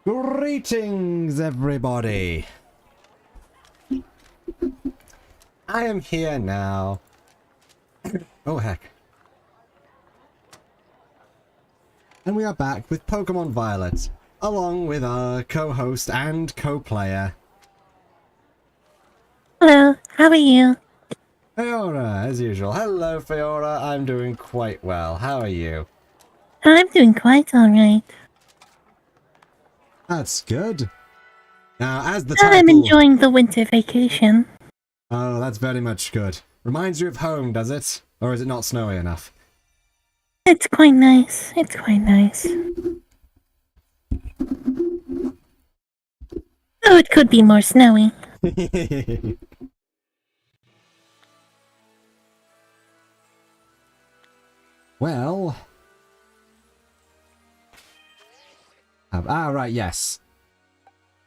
Greetings, everybody! I am here now. Oh, heck. And we are back with Pokémon Violet, along with our co-host and co-player. Hello, how are you? Fiora, as usual. Hello, Fiora. I'm doing quite well. How are you? I'm doing quite alright. That's good. Now, as the title... I'm enjoying the winter vacation. Oh, that's very much good. Reminds you of home, does it? Or is it not snowy enough? It's quite nice. It's quite nice. Oh, it could be more snowy. Well... right, yes.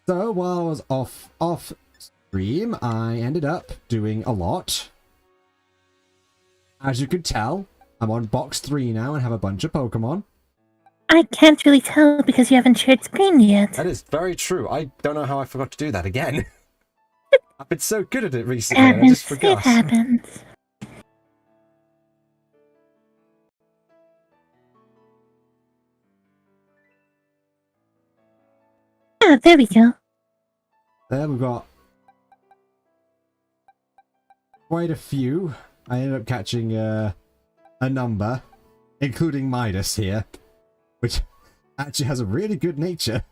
So, while I was off stream, I ended up doing a lot. As you could tell, I'm on box 3 now and have a bunch of Pokemon. I can't really tell because you haven't shared screen yet. That is very true. I don't know how I forgot to do that again. I've been so good at it recently, and I just forgot. It happens. Ah, there we go. There we've got quite a few. I ended up catching a number, including Midas here, which actually has a really good nature.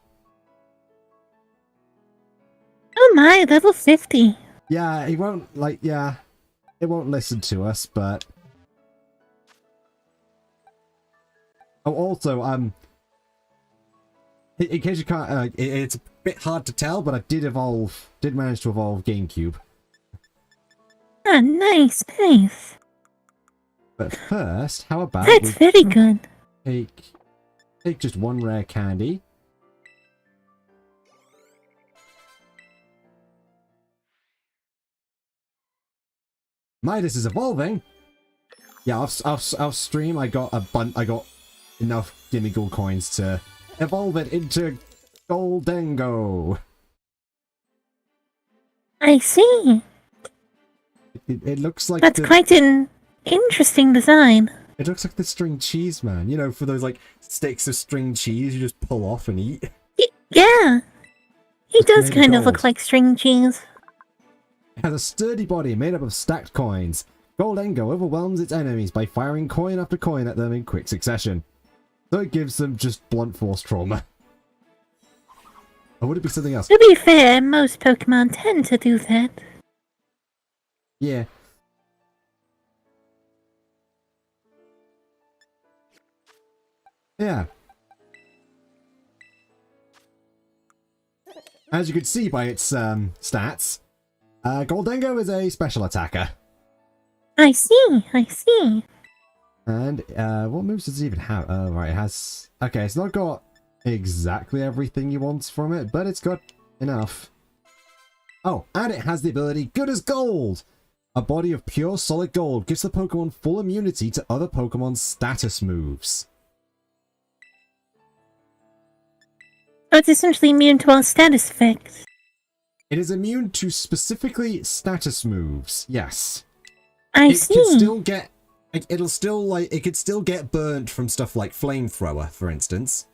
Oh my, level 50. Yeah, he won't, it won't listen to us, but... Oh, also, in case you can't, it's a bit hard to tell, but I did manage to evolve GameCube. Ah, nice, nice. But first, how about That's very good. Take just one rare candy. Midas is evolving. Yeah, off stream I got enough gimme gold coins to evolve it into Goldengo. I see. It looks like That's quite an interesting design. It looks like the string cheese man. You know, for those like sticks of string cheese you just pull off and eat. Yeah. He does Maybe kind of gold. look like string cheese. It has a sturdy body made up of stacked coins. Goldengo overwhelms its enemies by firing coin after coin at them in quick succession. So it gives them just blunt force trauma. Or would it be something else? To be fair, most Pokemon tend to do that. Yeah. Yeah. As you can see by its stats, Goldengo is a special attacker. I see, I see. And what moves does it even have? Oh, right, it has... Okay, it's not got exactly everything you want from it, but it's got enough. Oh, and it has the ability Good as Gold! A body of pure solid gold gives the Pokemon full immunity to other Pokemon's status moves. Oh, it's essentially immune to all status effects. It is immune to specifically status moves, yes. I see. It can still get... it could still get burnt from stuff like Flamethrower, for instance.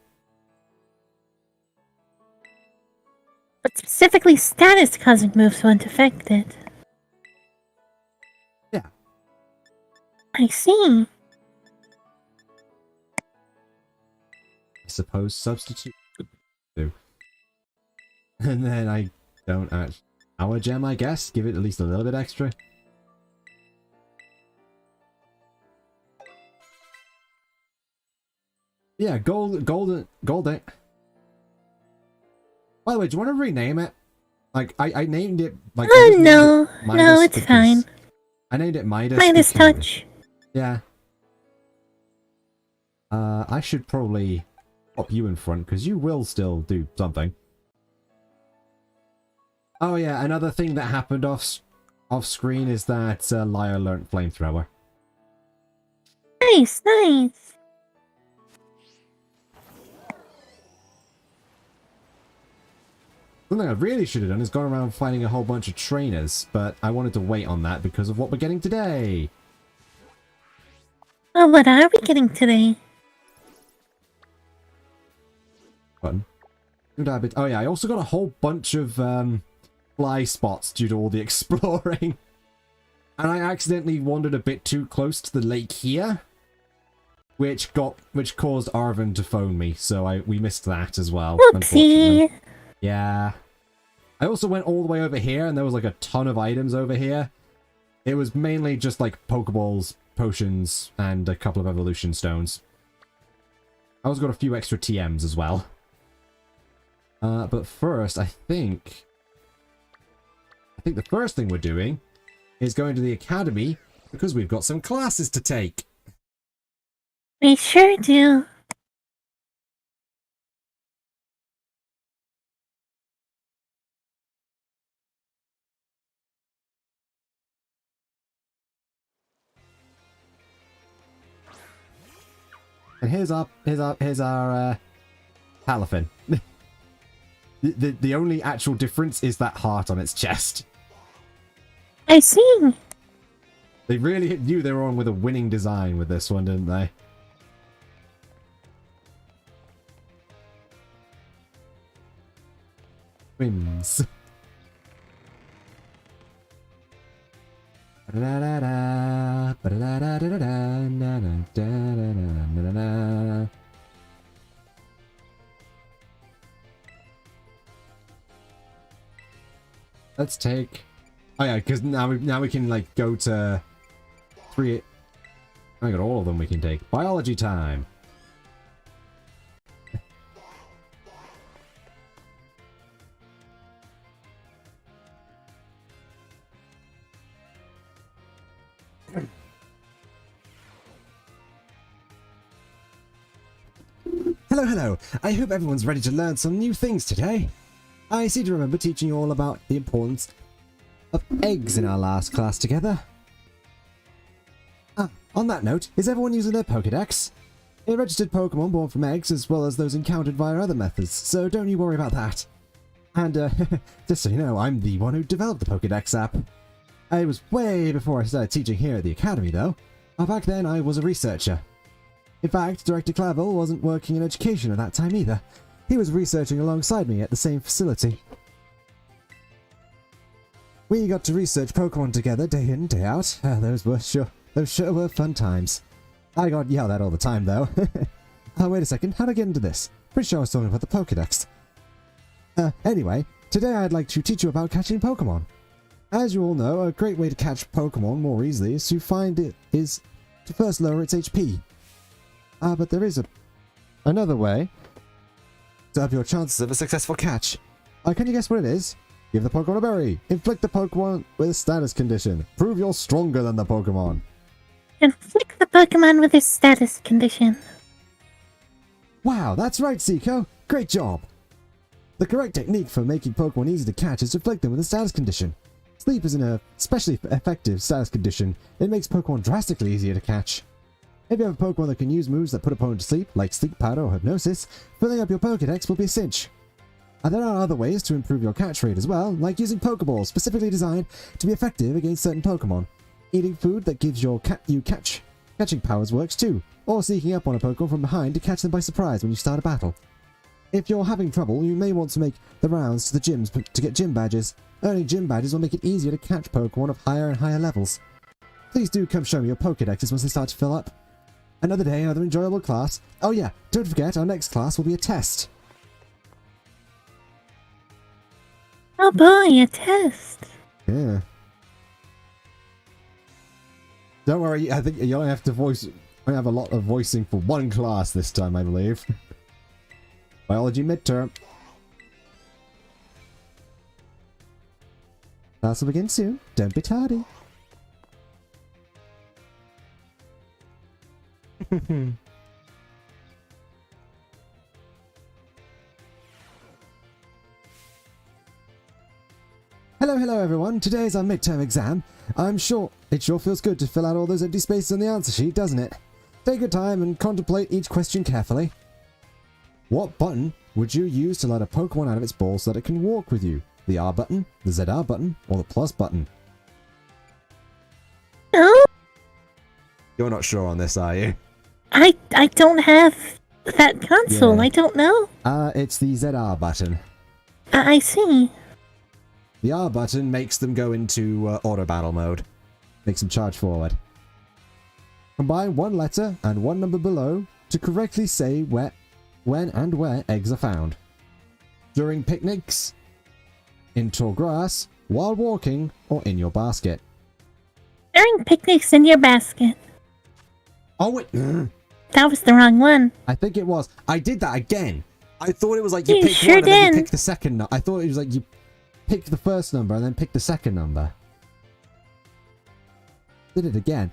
But specifically status-causing moves won't affect it. Yeah. I see. I suppose substitute could do. And then I don't actually... Power Gem, I guess? Give it at least a little bit extra. Yeah, golden. By the way, do you want to rename it? Like, I named it... Like, No, it's fine. I named it Midas. Midas Touch. Yeah. I should probably pop you in front, because you will still do something. Oh yeah, another thing that happened off screen is that Lyra learnt Flamethrower. Nice, nice. Something I really should have done is gone around finding a whole bunch of trainers, but I wanted to wait on that because of what we're getting today. Oh, what are we getting today? Button. Oh yeah, I also got a whole bunch of fly spots due to all the exploring. And I accidentally wandered a bit too close to the lake here, which caused Arvin to phone me, so we missed that as well. Oopsie! Yeah. I also went all the way over here, and there was like a ton of items over here. It was mainly just like Pokeballs, potions, and a couple of evolution stones. I also got a few extra TMs as well. But first, I think the first thing we're doing is going to the academy because we've got some classes to take. We sure do. And here's our Palafin. The only actual difference is that heart on its chest. I see. They really knew they were on with a winning design with this one, didn't they? Wins. Let's take... Oh yeah, because now we can like go to 3... I got all of them we can take. Biology time. Hello. I hope everyone's ready to learn some new things today. I seem to remember teaching you all about the importance of eggs in our last class together. On that note, is everyone using their Pokédex? It registered Pokémon born from eggs as well as those encountered via other methods, so don't you worry about that. And, just so you know, I'm the one who developed the Pokédex app. It was way before I started teaching here at the Academy, though. Back then, I was a researcher. In fact, Director Clavel wasn't working in education at that time either. He was researching alongside me at the same facility. We got to research Pokemon together day in, day out. Those sure were fun times. I got yelled at all the time, though. Oh, wait a second, how'd I get into this? Pretty sure I was talking about the Pokédex. Anyway, today I'd like to teach you about catching Pokemon. As you all know, a great way to catch Pokemon more easily is to first lower its HP. But there is another way to up your chances of a successful catch. Can you guess what it is? Give the Pokemon a berry. Inflict the Pokemon with a status condition. Prove you're stronger than the Pokemon. Inflict the Pokemon with a status condition. Wow, that's right, Seiko. Great job. The correct technique for making Pokemon easy to catch is to inflict them with a status condition. Sleep is an especially effective status condition. It makes Pokemon drastically easier to catch. If you have a Pokemon that can use moves that put opponent to sleep, like Sleep Powder or Hypnosis, filling up your Pokédex will be a cinch. There are other ways to improve your catch rate as well, like using Pokeballs specifically designed to be effective against certain Pokemon. Eating food that gives you catching powers works too, or sneaking up on a Pokemon from behind to catch them by surprise when you start a battle. If you're having trouble, you may want to make the rounds to the gyms to get gym badges. Earning gym badges will make it easier to catch Pokemon of higher and higher levels. Please do come show me your Pokédexes once they start to fill up. Another day, another enjoyable class. Oh yeah, don't forget, our next class will be a test. Oh boy, a test. Yeah. Don't worry, I think you only have to have a lot of voicing for one class this time, I believe. Biology midterm. Class will begin soon. Don't be tardy. Hello everyone, today is our midterm exam. I'm sure it sure feels good to fill out all those empty spaces on the answer sheet, doesn't it? Take your time and contemplate each question carefully. What button would you use to let a Pokemon out of its ball so that it can walk with you? The R button, the ZR button, or the plus button? No, You're not sure on this, are you? I don't have that console. Yeah. I don't know. It's the ZR button. I see. The R button makes them go into auto battle mode. Makes them charge forward. Combine one letter and one number below to correctly say when and where eggs are found. During picnics, in tall grass, while walking, or in your basket. During picnics in your basket. Oh, wait. That was the wrong one. I think it was. I did that again. I thought it was like you picked sure one and then you did. picked the second. I thought it was like you picked the first number and then picked the second number. Did it again.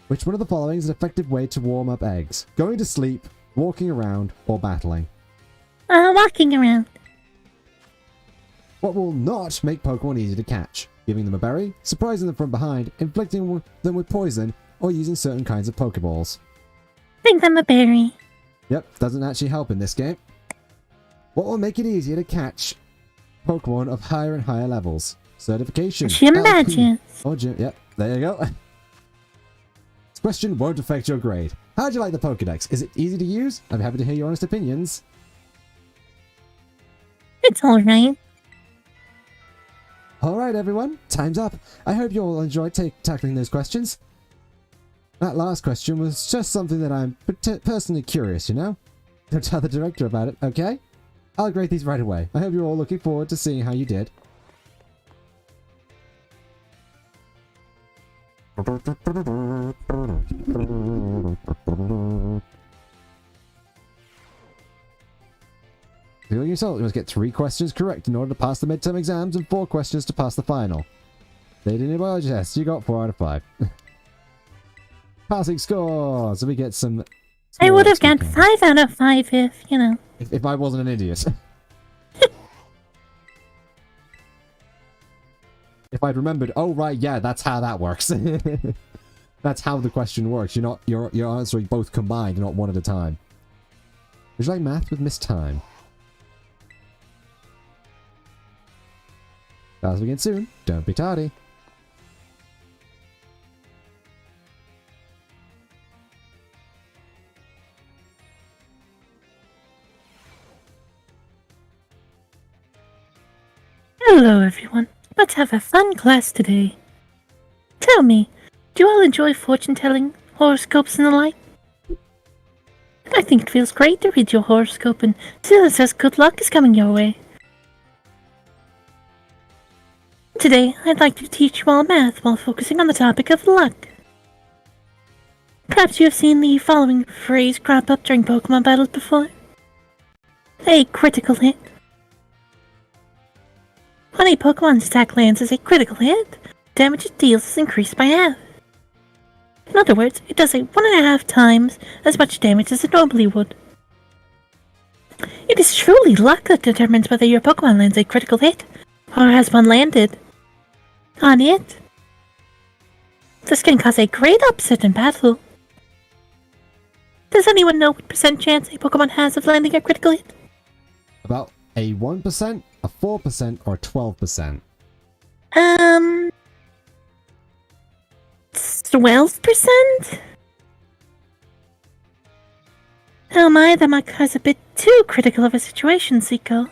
Which one of the following is an effective way to warm up eggs? Going to sleep, walking around, or battling? Walking around. What will not make Pokemon easy to catch? Giving them a berry, surprising them from behind, inflicting them with poison, or using certain kinds of Pokeballs? Think them a berry. Yep, doesn't actually help in this game. What will make it easier to catch Pokemon of higher and higher levels? Certification. Gym LP, badges. or gym. Yep, there you go. This question won't affect your grade. How'd you like the Pokedex? Is it easy to use? I'm happy to hear your honest opinions. It's alright. Alright everyone, time's up. I hope you all enjoyed tackling those questions. That last question was just something that I'm personally curious, you know? Don't tell the director about it, okay? I'll grade these right away. I hope you're all looking forward to seeing how you did. Feel yourself, you must get 3 questions correct in order to pass the midterm exams and 4 questions to pass the final. They did a biology test, you got 4 out of 5. Passing score! So we get some... I would have got 5 out of 5 if, you know. If I wasn't an idiot. If I'd remembered, oh right, yeah, that's how that works. That's how the question works. You're answering both combined, not one at a time. Would you like math with Miss Time? Class begin soon. Don't be tardy. Hello, everyone. Let's have a fun class today. Tell me, do you all enjoy fortune-telling, horoscopes, and the like? I think it feels great to read your horoscope and see that it says good luck is coming your way. Today, I'd like to teach you all math while focusing on the topic of luck. Perhaps you have seen the following phrase crop up during Pokemon battles before. A critical hit. When a Pokemon's attack lands as a critical hit, damage it deals is increased by half. In other words, it does 1.5 times as much damage as it normally would. It is truly luck that determines whether your Pokemon lands a critical hit, or has one landed on it. This can cause a great upset in battle. Does anyone know what percent chance a Pokemon has of landing a critical hit? About a 1%, a 4%, or a 12%? 12%? Oh my, that might cause a bit too critical of a situation, Zico.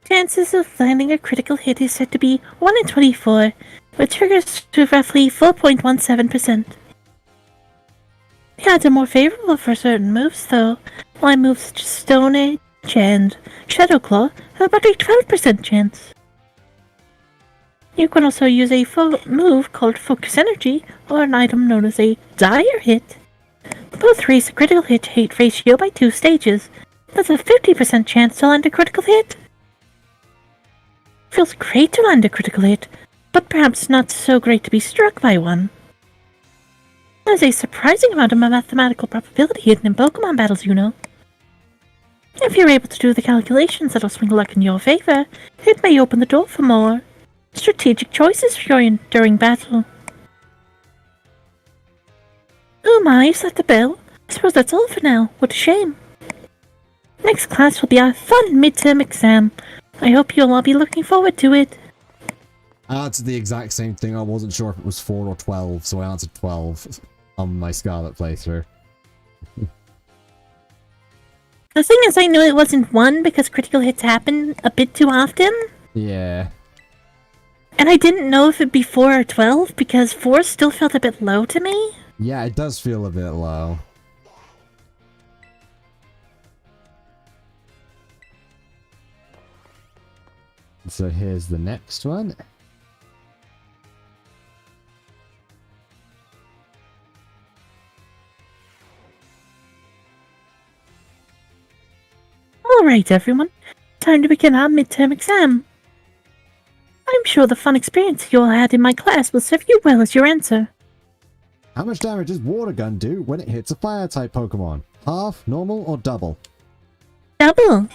Chances of landing a critical hit is said to be 1 in 24, which triggers to roughly 4.17%. The odds are more favorable for certain moves, though, while moves such as Stone Edge and Shadow Claw have about a 12% chance. You can also use a move called Focus Energy, or an item known as a Dire Hit. Both raise the critical hit ratio by 2 stages. That's a 50% chance to land a critical hit. Feels great to land a critical hit, but perhaps not so great to be struck by one. There's a surprising amount of mathematical probability hidden in Pokemon battles, you know. If you're able to do the calculations that'll swing luck in your favor, it may open the door for more strategic choices during battle. Oh my, is that the bell? I suppose that's all for now. What a shame. Next class will be our fun midterm exam. I hope you'll all be looking forward to it. I answered the exact same thing. I wasn't sure if it was 4 or 12, so I answered 12 on my Scarlet playthrough. The thing is, I knew it wasn't 1 because critical hits happen a bit too often. Yeah. And I didn't know if it'd be 4 or 12 because 4 still felt a bit low to me. Yeah, it does feel a bit low. So here's the next one. Alright, everyone. Time to begin our midterm exam. I'm sure the fun experience you all had in my class will serve you well as your answer. How much damage does Water Gun do when it hits a Fire-type Pokemon? Half, normal, or double? Double.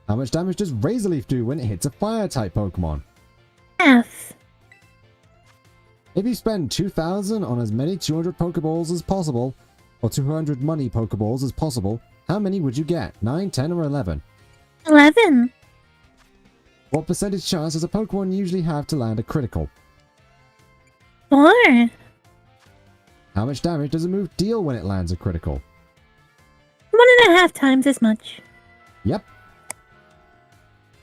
How much damage does Razor Leaf do when it hits a Fire-type Pokemon? Half. If you spend 2,000 on as many 200 Pokeballs as possible, or 200 money Pokeballs as possible, how many would you get? 9, 10, or 11? 11. What percentage chance does a Pokemon usually have to land a critical? 4. How much damage does a move deal when it lands a critical? 1.5 times as much. Yep.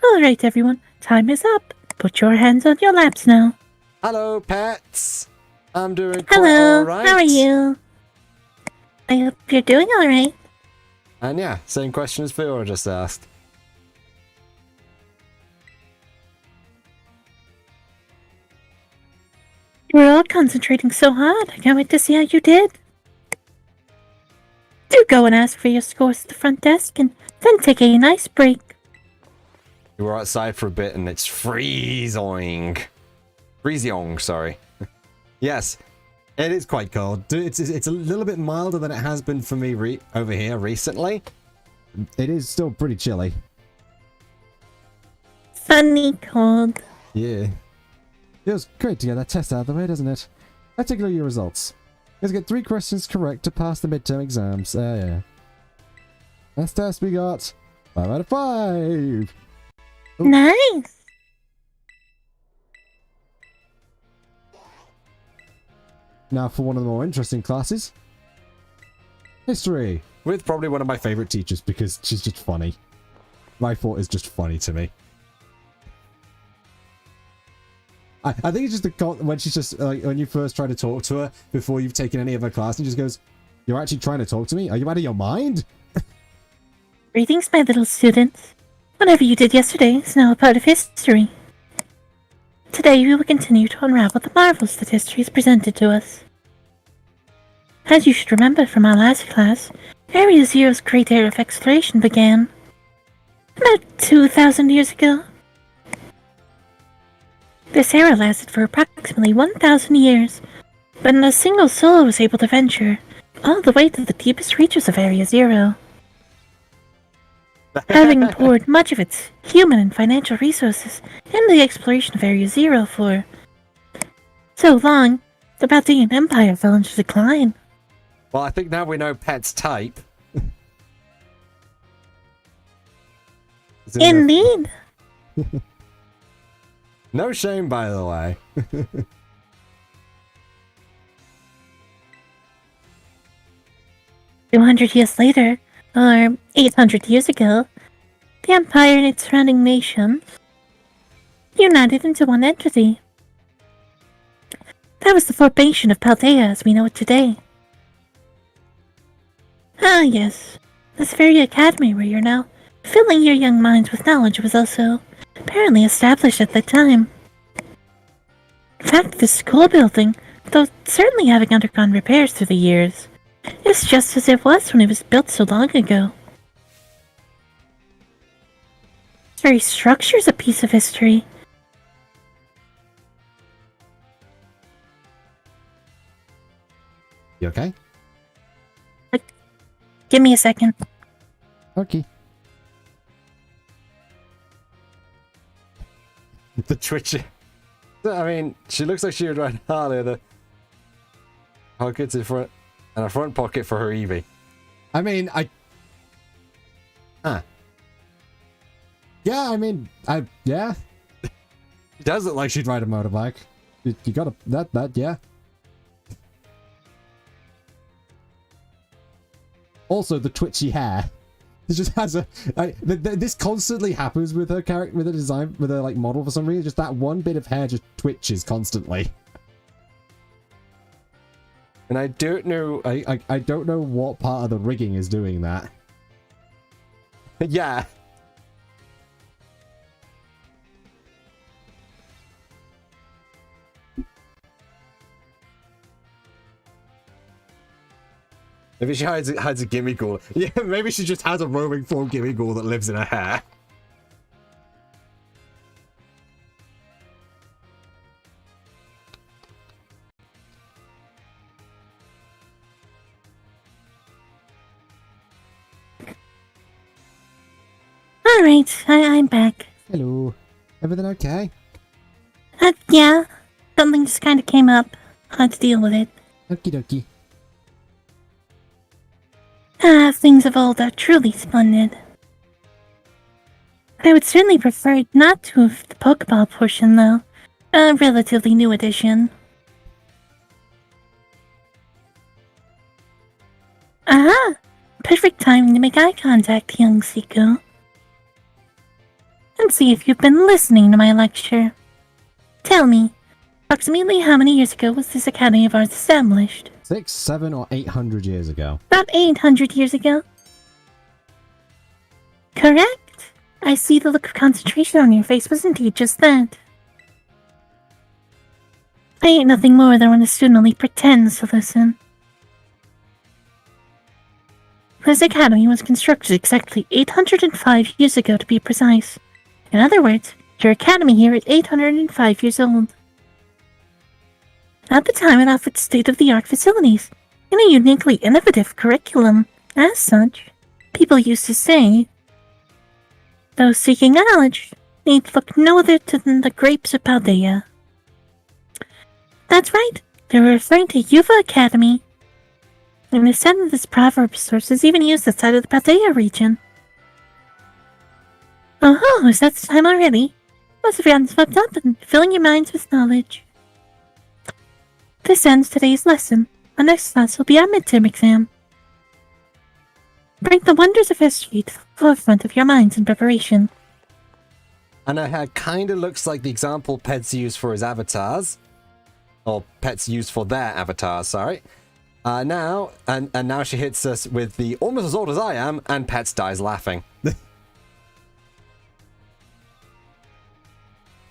Alright, everyone. Time is up. Put your hands on your laps now. Hello, pets. I'm doing quite Hello. alright. How are you? I hope you're doing alright. And yeah, same question as Fiora just asked. We're all concentrating so hard. I can't wait to see how you did. Do go and ask for your scores at the front desk and then take a nice break. We were outside for a bit and it's freezing. Freezing, sorry. Yes, it is quite cold. It's a little bit milder than it has been for me over here recently. It is still pretty chilly. Funny cold. Yeah. Feels great to get that test out of the way, doesn't it? Let's take a look at your results. Let's get 3 questions correct to pass the midterm exams. Yeah. Last test we got 5 out of 5. Ooh. Nice. Now for one of the more interesting classes. History. With probably one of my favorite teachers because she's just funny. Rifle is just funny to me. I think it's just the when she's just like when you first try to talk to her before you've taken any of her class and just goes, "You're actually trying to talk to me? Are you out of your mind?" Greetings, my little students. Whatever you did yesterday is now a part of history. Today we will continue to unravel the marvels that history has presented to us. As you should remember from our last class, Area Zero's great era of exploration began about 2,000 years ago. This era lasted for approximately 1,000 years, but not a single soul was able to venture all the way to the deepest reaches of Area Zero. Having poured much of its human and financial resources into the exploration of Area Zero for so long, the Paldean Empire fell into decline. Well, I think now we know Pet's type. Indeed. No shame, by the way. 200 years later, or 800 years ago, the Empire and its surrounding nations united into one entity. That was the formation of Paldea as we know it today. Ah yes, this very academy where you're now filling your young minds with knowledge was also apparently established at that time. In fact, this school building, though certainly having undergone repairs through the years, is just as it was when it was built so long ago. Its very structure is a piece of history. You okay? Give me a second. Okay. The twitch. I mean, she looks like she would ride Harley. The pockets in front. And a front pocket for her Eevee. I mean, yeah, I mean, yeah. She does look like She'd ride a motorbike. You gotta, yeah. Also, the twitchy hair. It just has this constantly happens with her character, with her design, with her, like, model for some reason. Just that one bit of hair just twitches constantly. And I don't know... I don't know what part of the rigging is doing that. Yeah. Maybe she hides a gimmighoul. Yeah, maybe she just has a roaming form gimmighoul that lives in her hair. Alright, I'm back. Hello. Everything okay? Yeah. Something just kind of came up. Had to deal with it. Okie dokie. Things of old are truly splendid. I would certainly prefer not to have the Pokeball portion, though. A relatively new addition. Aha! Perfect timing to make eye contact, young Seiko. And see if you've been listening to my lecture. Tell me, approximately how many years ago was this academy of ours established? 600, 700, or 800 years ago. About 800 years ago. Correct? I see the look of concentration on your face was indeed just that. I ain't nothing more than when a student only pretends to listen. This academy was constructed exactly 805 years ago, to be precise. In other words, your academy here is 805 years old. At the time, it offered state-of-the-art facilities and a uniquely innovative curriculum. As such, people used to say, those seeking knowledge need look no other than the grapes of Paldea. That's right, they were referring to Yuva Academy. And it's said that this proverb source is even used outside of the Paldea region. Oh, is that the time already? Must have gotten swept up and filling your minds with knowledge. This ends today's lesson. Our next class will be our midterm exam. Bring the wonders of history to the forefront of your minds in preparation. And her hair kind of looks like the example pets use for his avatars. Or pets use for their avatars, sorry. Now she hits us with the almost as old as I am, and Pets dies laughing.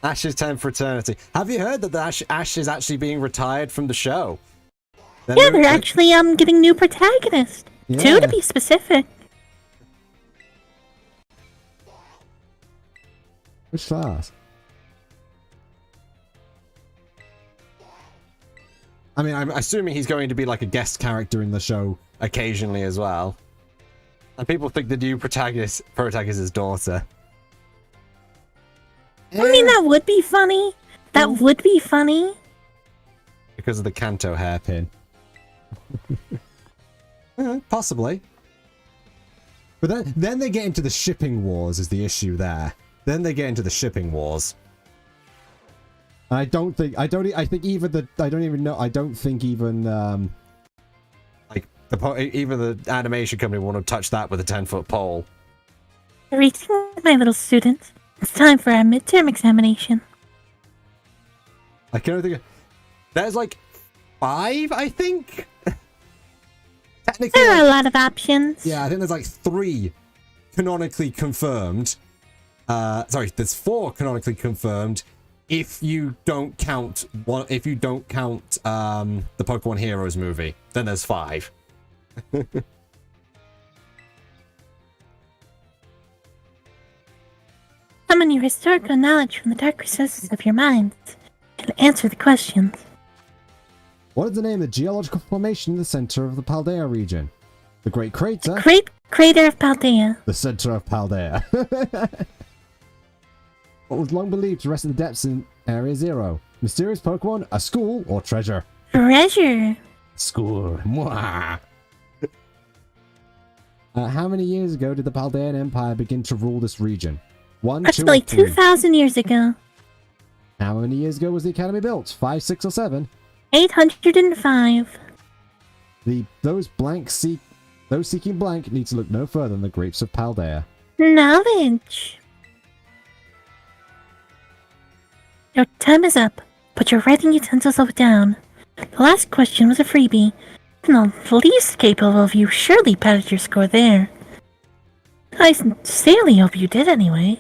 Ash's time for eternity. Have you heard that the Ash is actually being retired from the show? They're actually getting new protagonists. Yeah. 2 to be specific. Which class? I mean, I'm assuming he's going to be like a guest character in the show occasionally as well. And people think the new protagonist is his daughter. I mean, that would be funny. That would be funny. Because of the Kanto hairpin. Possibly. But then they get into the shipping wars is the issue there. Then they get into the shipping wars. I think even even the animation company won't have touched that with a 10-foot pole. Greetings, my little students. It's time for our midterm examination. I can't think of... There's like 5, I think? Technically, There are a lot of options. yeah, I think there's like 3 canonically confirmed. Sorry, there's 4 canonically confirmed. If you don't count the Pokemon Heroes movie, then there's 5. Summon your historical knowledge from the dark recesses of your minds and answer the questions. What is the name of the geological formation in the center of the Paldea region? The Great Crater. Great Crater of Paldea. The center of Paldea. What was long believed to rest in the depths in Area Zero? Mysterious Pokemon, a school, or treasure? Treasure. School. Mwah. How many years ago did the Paldean Empire begin to rule this region? 1, 2, or Approximately 3? 2,000 years ago. How many years ago was the academy built? 5, 6, or 7? 805. Those seeking blank need to look no further than the grapes of Paldea. Knowledge. Your time is up. Put your writing utensils down. The last question was a freebie. The least capable of you surely padded your score there. I sincerely hope you did anyway.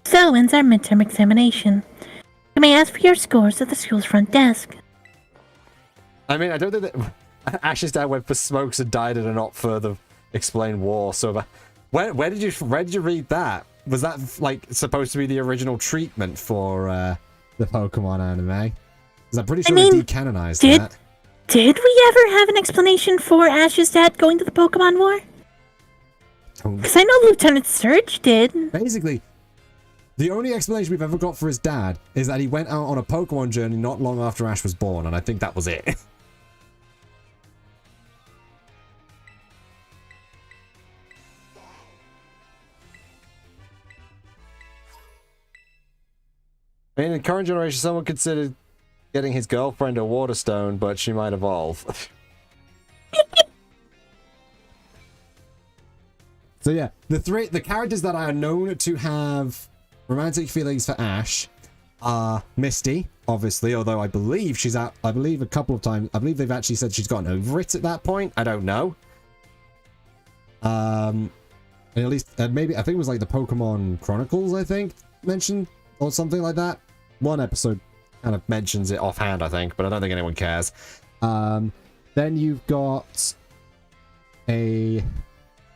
So ends our midterm examination. You may ask for your scores at the school's front desk. I mean, I don't think that Ash's dad went for smokes and died in a not further explained war. So, where did you read that? Was that like supposed to be the original treatment for The Pokemon anime? Because I'm pretty sure mean, they decanonized that. Did we ever have an explanation for Ash's dad going to the Pokemon War? Because I know Lieutenant Surge did. Basically, the only explanation we've ever got for his dad is that he went out on a Pokemon journey not long after Ash was born, and I think that was it. I mean, in the current generation, someone considered getting his girlfriend a water stone, but she might evolve. So yeah, the characters that are known to have romantic feelings for Ash are Misty, obviously, although I believe she's out, I believe a couple of times, I believe they've actually said she's gotten over it at that point. I don't know. And at least, maybe, I think it was like the Pokemon Chronicles, I think, mentioned, or something like that. One episode kind of mentions it offhand, I think, but I don't think anyone cares. Then you've got there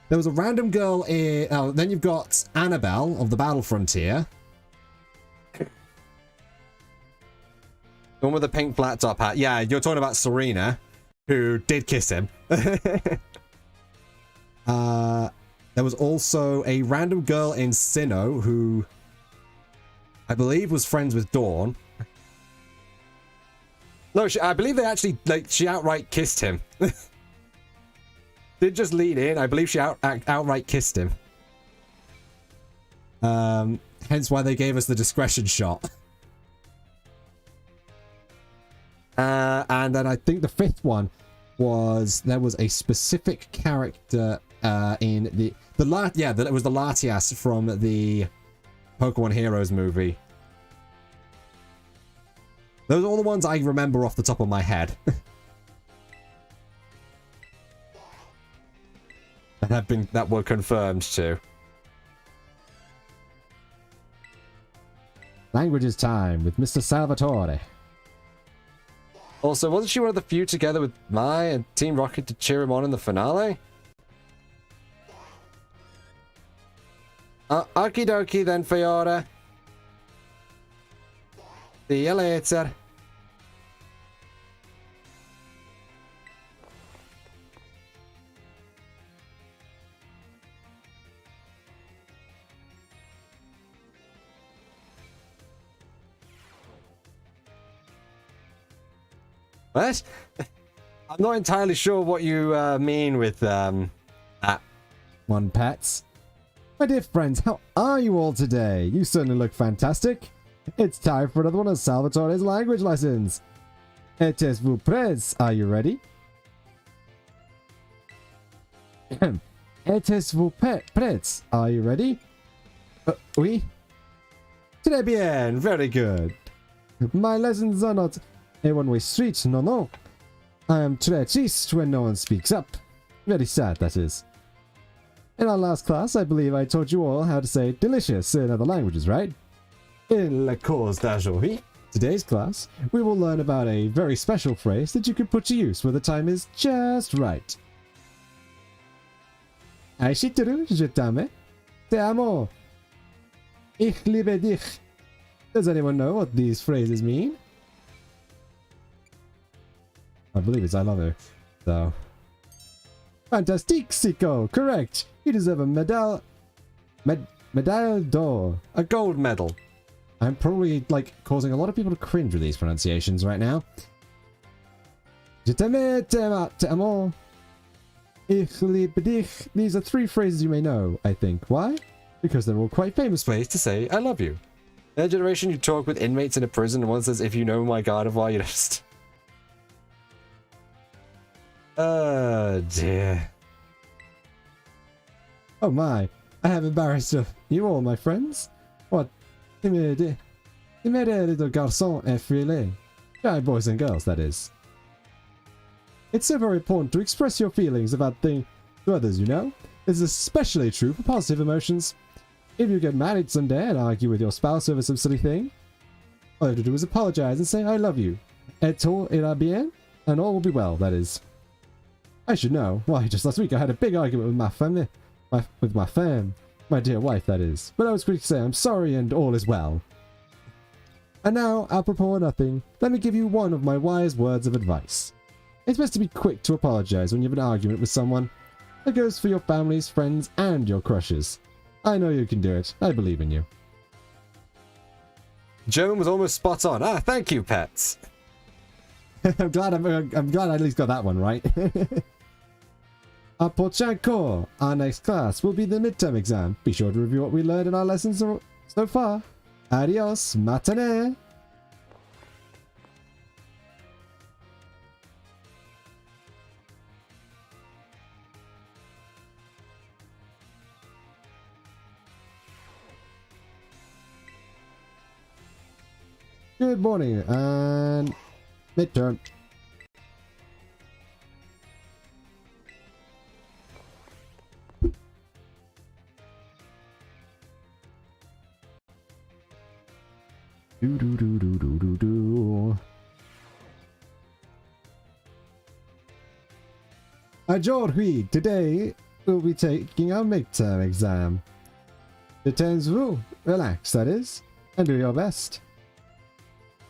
was a random girl in... Oh, then you've got Annabelle of the Battle Frontier. The one with the pink flat top hat. Yeah, you're talking about Serena, who did kiss him. There was also a random girl in Sinnoh who I believe was friends with Dawn. No, I believe they actually, like, she outright kissed him. Didn't just lean in. I believe she outright kissed him. Hence why they gave us the discretion shot. And then I think the fifth one was there was a specific character in it was the Latias from the Pokemon Heroes movie. Those are all the ones I remember off the top of my head. that were confirmed too. Languages time with Mr. Salvatore. Also, wasn't she one of the few together with Mai and Team Rocket to cheer him on in the finale? Okie dokie then, Fiora. See you later. What? I'm not entirely sure what you mean with that. One pets. My dear friends, how are you all today? You certainly look fantastic. It's time for another one of Salvatore's language lessons. Êtes vous prêts? Are you ready? Êtes vous prêts? Are you ready? Oui? Très bien, very good. My lessons are not a one-way street, no. I am très triste when no one speaks up. Very sad, that is. In our last class, I believe I taught you all how to say delicious in other languages, right? In la course d'aujourd'hui, today's class, we will learn about a very special phrase that you can put to use when the time is just right. Aishiteru, je t'aime. Te amo. Ich liebe dich. Does anyone know what these phrases mean? I believe it's I love her, though. Fantastique, Siko! Correct! You deserve a medal d'or. A gold medal. I'm probably, like, causing a lot of people to cringe with these pronunciations right now. Je t'aime, t'amo. Ich liebe dich. These are 3 phrases you may know, I think. Why? Because they're all quite famous ways to say I love you. In a generation, you talk with inmates in a prison and one says, if you know my God of why you just... Oh dear. Oh my, I have embarrassed you all, my friends. What? Timide little garçon effrayé. Shy boys and girls, that is. It's so very important to express your feelings about things to others, you know? This is especially true for positive emotions. If you get married someday and argue with your spouse over some silly thing, all you have to do is apologize and say, I love you. Et tout ira bien, and all will be well, that is. I should know. Why, just last week I had a big argument with my family. My dear wife, that is. But I was quick to say I'm sorry and all is well. And now, apropos of nothing, let me give you one of my wise words of advice. It's best to be quick to apologize when you have an argument with someone. That goes for your families, friends, and your crushes. I know you can do it. I believe in you. German was almost spot on. Ah, thank you, pets. I'm glad I at least got that one right. Apochanko! Our next class will be the midterm exam. Be sure to review what we learned in our lessons so far. Adios, matane! Good morning, and midterm. Do do do do do do do. Aujourd'hui, today we'll be taking our midterm exam. Détendez-vous, relax, that is, and do your best.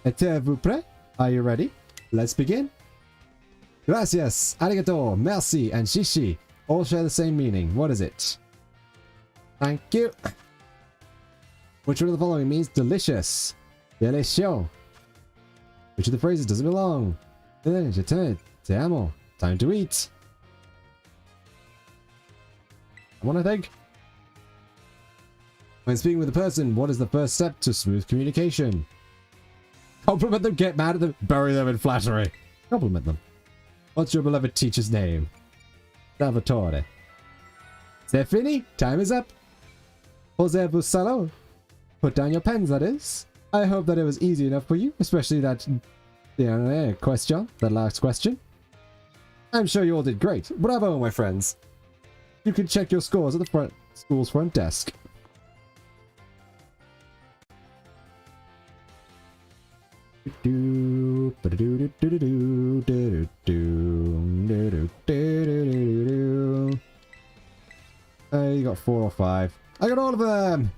Êtes-vous prêt? Are you ready? Let's begin. Gracias, arigato, merci, and shishi all share the same meaning. What is it? Thank you. Which one of the following means delicious? Delicious. Which of the phrases doesn't belong? Je t'aime, te amo. Time to eat. One, I think. When speaking with a person, what is the first step to smooth communication? Compliment them, get mad at them, bury them in flattery. Compliment them. What's your beloved teacher's name? Salvatore. Stefani, time is up. Posez-vous salo. Put down your pens, that is. I hope that it was easy enough for you, especially that question, that last question. I'm sure you all did great. Bravo, my friends. You can check your scores at the school's front desk. You got 4 or 5. I got all of them.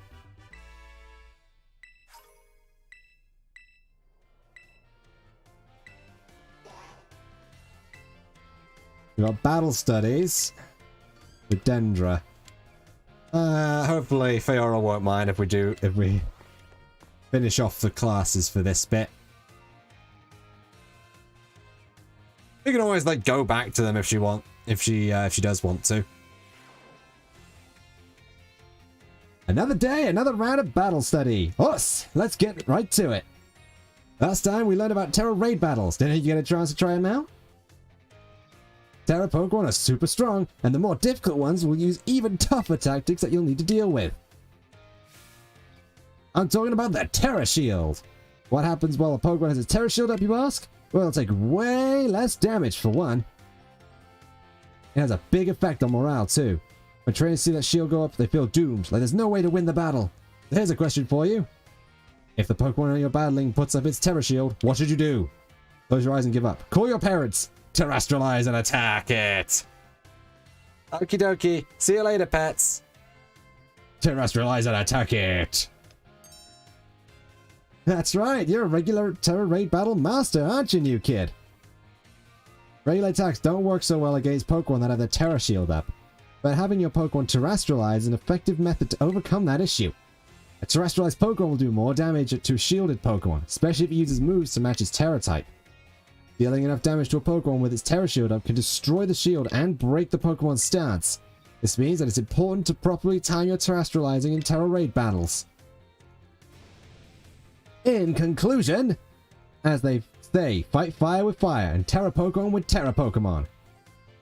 We got battle studies with Dendra. Hopefully Fiora won't mind if we finish off the classes for this bit. We can always like go back to them if she does want to. Another day, another round of battle study. Us, let's get right to it. Last time we learned about Terra raid battles. Didn't you get a chance to try them out? Terra Pokemon are super strong, and the more difficult ones will use even tougher tactics that you'll need to deal with. I'm talking about the Terra Shield. What happens while a Pokemon has its Terra Shield up, you ask? Well, it'll take way less damage for one. It has a big effect on morale too. When trainers see that shield go up, they feel doomed, like there's no way to win the battle. Here's a question for you. If the Pokemon you're battling puts up its Terra Shield, what should you do? Close your eyes and give up. Call your parents. Terrestrialize and attack it. Okie dokie. See you later, pets. Terrestrialize and attack it. That's right. You're a regular Terra raid battle master, aren't you, new kid? Regular attacks don't work so well against Pokemon that have the Terra Shield up. But having your Pokemon terrestrialize is an effective method to overcome that issue. A terrestrialized Pokemon will do more damage to shielded Pokemon, especially if it uses moves to match its Terra type. Dealing enough damage to a Pokemon with its Terra Shield up can destroy the shield and break the Pokemon's stance. This means that it's important to properly time your terrestrializing in Terra Raid battles. In conclusion, as they say, fight fire with fire and Terra Pokemon with Terra Pokemon.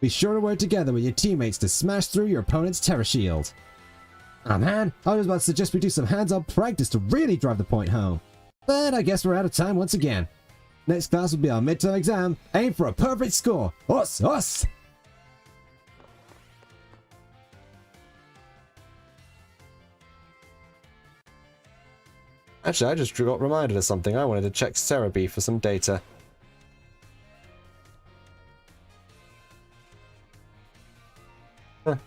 Be sure to work together with your teammates to smash through your opponent's Terra Shield. Ah man, I was about to suggest we do some hands-on practice to really drive the point home. But I guess we're out of time once again. Next class will be our midterm exam. Aim for a perfect score. Us, us! Actually, I just got reminded of something. I wanted to check Cerebi for some data. Huh.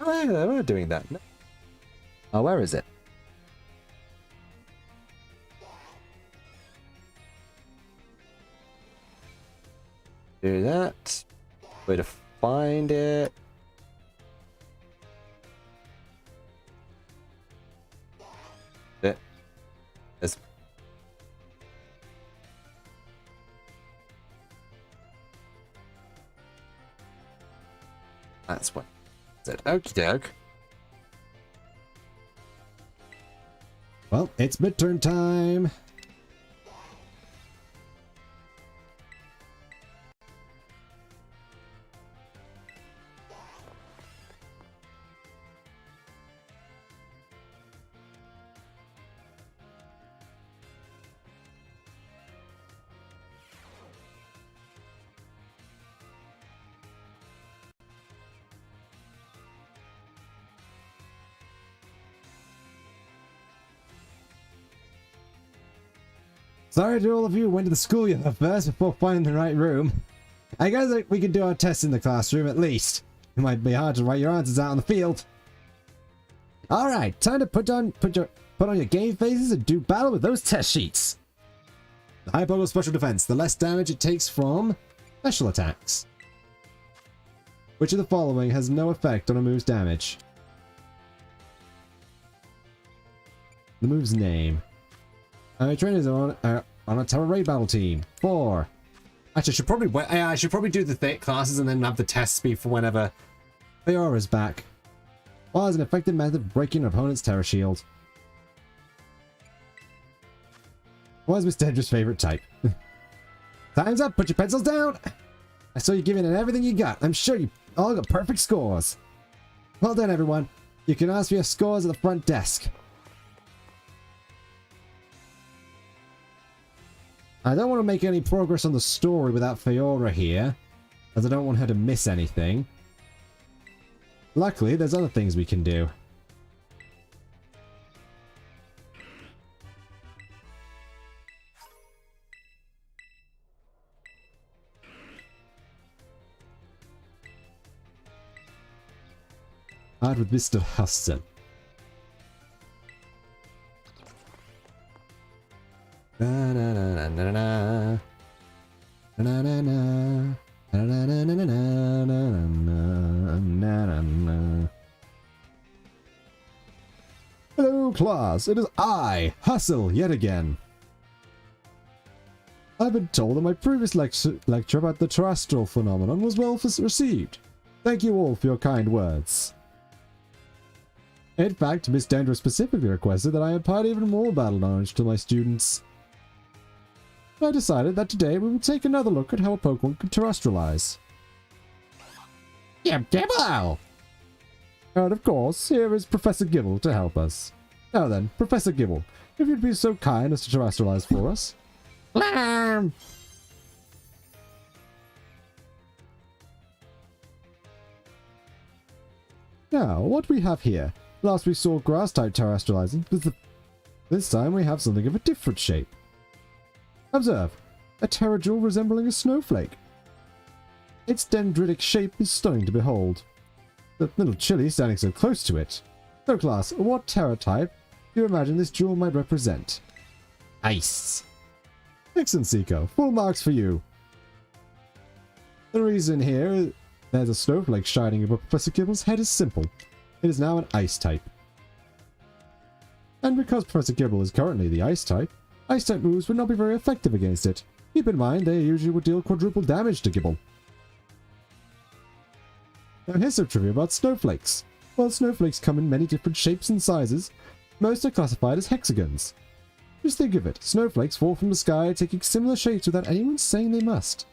Oh, yeah, we're doing that. Oh, where is it? Do that. Way to find it. There's... That's what it said. Okie doke. Well, it's midterm time. Sorry to all of you who went to the schoolyard first before finding the right room. I guess we could do our tests in the classroom at least. It might be hard to write your answers out on the field. Alright, time to put on your game faces and do battle with those test sheets. The higher Pokemon special defense, the less damage it takes from special attacks. Which of the following has no effect on a move's damage? The move's name. Trainers are on a Terra Raid battle team. 4. Actually, I should probably do the classes and then have the tests be for whenever Fiora's back. Fire is an effective method of breaking an opponent's Terra Shield. What is Miss Dendra's favorite type? Time's up. Put your pencils down. I saw you giving it everything you got. I'm sure you all got perfect scores. Well done, everyone. You can ask for your scores at the front desk. I don't want to make any progress on the story without Fiora here, as I don't want her to miss anything. Luckily, there's other things we can do. Art with Mr. Huston. Na na na na na na na na na na na na na. Hello, class. It is I, Hustle, yet again. I've been told that my previous lecture about the terrestrial phenomenon was well received. Thank you all for your kind words. In fact, Miss Dendra specifically requested that I impart even more battle knowledge to my students. I decided that today we will take another look at how a Pokemon can terrestrialize. Gibble! And of course, here is Professor Gibble to help us. Now then, Professor Gibble, if you'd be so kind as to terrestrialize for us. Blam! Now, what we have here. Last we saw grass-type terrestrializing, but this time we have something of a different shape. Observe, a Terrajewel resembling a snowflake. Its dendritic shape is stunning to behold. The little chili standing so close to it. So class, what Terra type do you imagine this jewel might represent? Ice. Excellent, Seiko. Full marks for you. The reason here there's a snowflake shining above Professor Gibble's head is simple. It is now an ice type. And because Professor Gibble is currently the Ice-type moves would not be very effective against it. Keep in mind, they usually would deal quadruple damage to Gibble. Now here's some trivia about snowflakes. While snowflakes come in many different shapes and sizes, most are classified as hexagons. Just think of it, snowflakes fall from the sky taking similar shapes without anyone saying they must.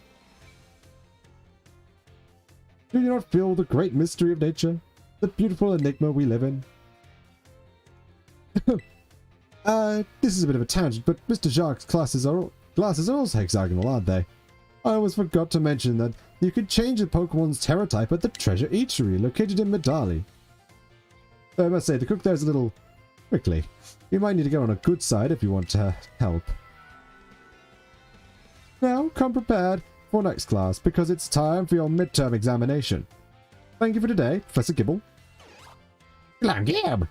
Do you not feel the great mystery of nature? The beautiful enigma we live in? This is a bit of a tangent, but Mr. Jacques' glasses are also hexagonal, aren't they? I almost forgot to mention that you could change the Pokemon's Terra type at the Treasure Eatery, located in Medali. I must say, the cook there's a little prickly. You might need to get on a good side if you want to help. Now, come prepared for next class, because it's time for your midterm examination. Thank you for today, Professor Gibble. Gib!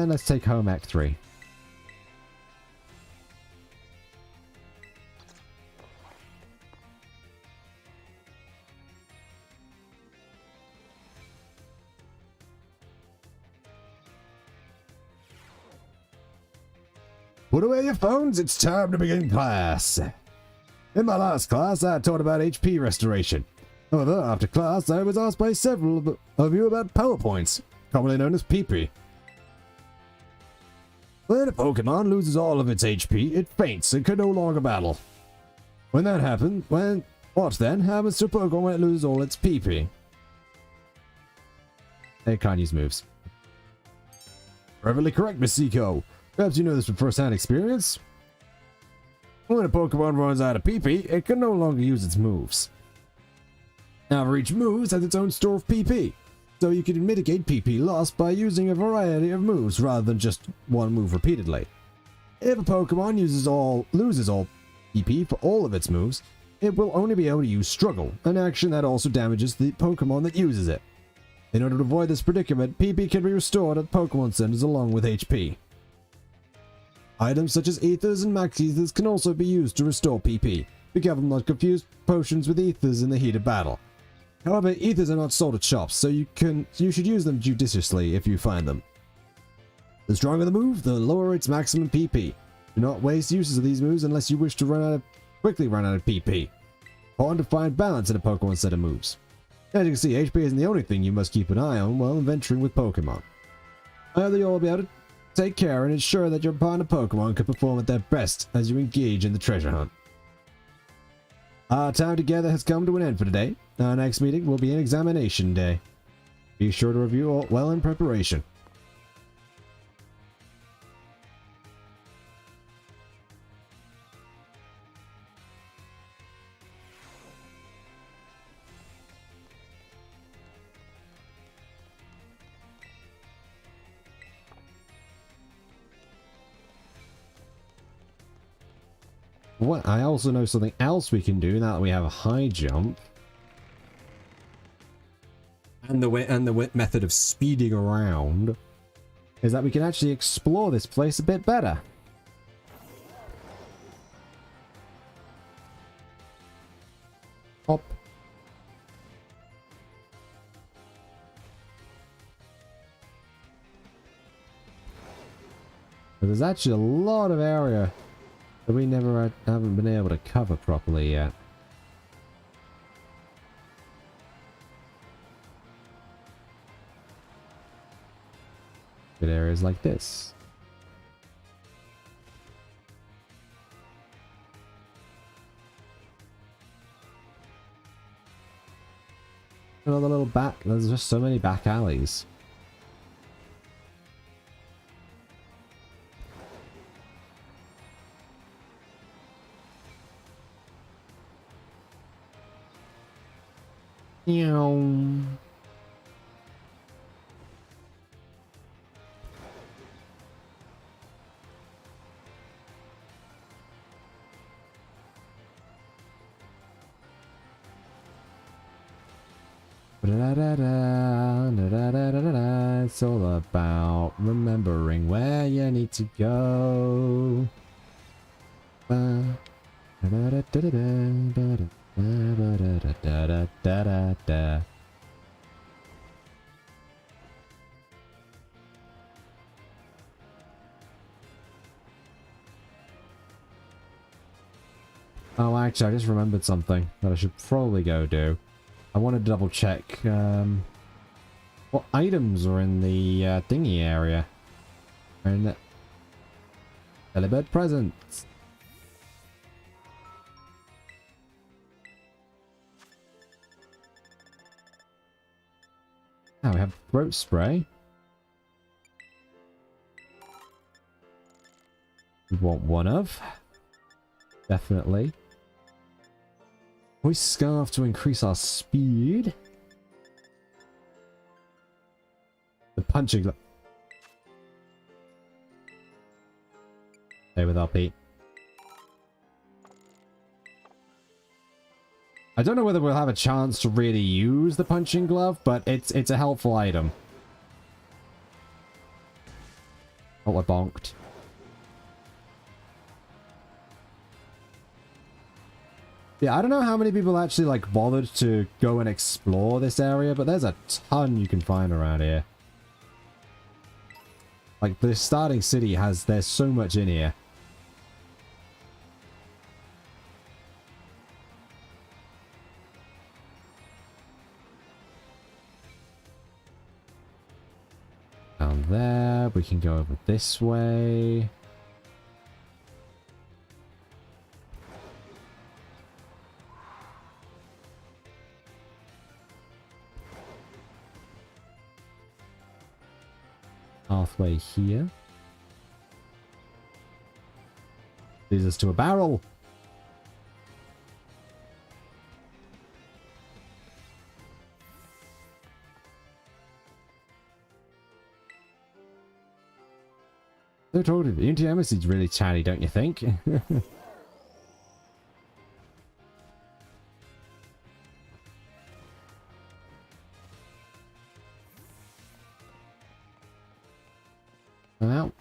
Let's take home Act 3. Put away your phones, it's time to begin class. In my last class, I taught about HP restoration. However, after class, I was asked by several of you about PowerPoints, commonly known as PP. When a Pokemon loses all of its HP, it faints and can no longer battle. When that happens, what then happens to a Pokemon when it loses all its PP? It can't use moves. Perfectly correct, Miss Seiko. Perhaps you know this from first-hand experience? When a Pokemon runs out of PP, it can no longer use its moves. Now, each move has its own store of PP, so you can mitigate PP loss by using a variety of moves rather than just one move repeatedly. If a Pokemon loses all PP for all of its moves, it will only be able to use Struggle, an action that also damages the Pokemon that uses it. In order to avoid this predicament, PP can be restored at Pokemon Centers along with HP. Items such as Ethers and Max Ethers can also be used to restore PP. Be careful not to confuse potions with Ethers in the heat of battle. However, Ethers are not sold at shops, so you should use them judiciously if you find them. The stronger the move, the lower its maximum PP. Do not waste uses of these moves unless you wish to quickly run out of PP. Important to find balance in a Pokemon set of moves. As you can see, HP isn't the only thing you must keep an eye on while adventuring with Pokemon. I hope that you'll be able to take care and ensure that your partner Pokemon can perform at their best as you engage in the treasure hunt. Our time together has come to an end for today. Our next meeting will be an examination day. Be sure to review all well in preparation. What? I also know something else we can do now that we have a high jump. And the method of speeding around is that we can actually explore this place a bit better. Hop. But there's actually a lot of area that we haven't been able to cover properly yet. Good areas like this. Another little back. There's just so many back alleys. Meow. It's all about remembering where you I need to go. Oh, actually, I just remembered something that I should probably go do. I want to double check what items are in the thingy area. And the early bird presents. Now we have throat spray. We want one of. Definitely. Hoist scarf to increase our speed. The punching glove. Stay with RP. I don't know whether we'll have a chance to really use the punching glove, but it's a helpful item. Oh, I bonked. Yeah, I don't know how many people actually, like, bothered to go and explore this area, but there's a ton you can find around here. Like, the starting city there's so much in here. Down there, we can go over this way. Pathway here. Leads us to a barrel. So totally, the Unity Embassy's really chatty, don't you think? Out.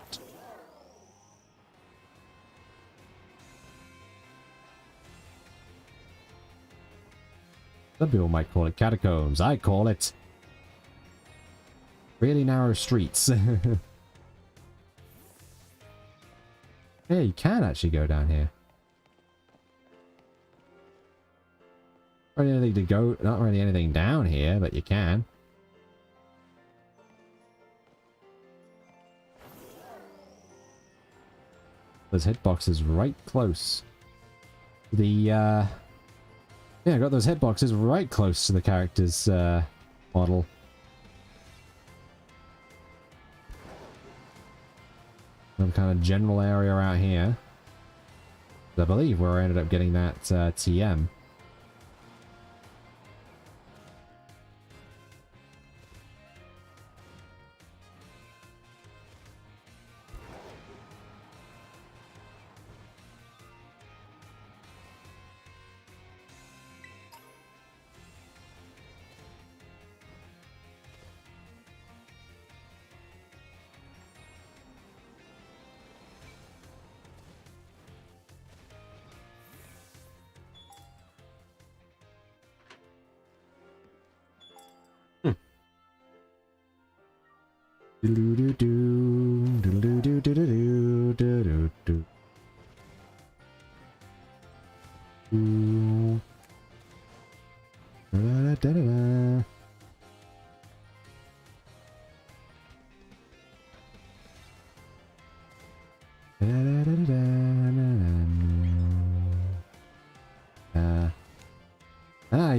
Some people might call it catacombs. I call it really narrow streets. Yeah, you can actually go down here. Not really anything to go, not really anything down here, but you can. Those hitboxes right close. Yeah, I got those hitboxes right close to the character's model. Some kind of general area out here. I believe where I ended up getting that TM.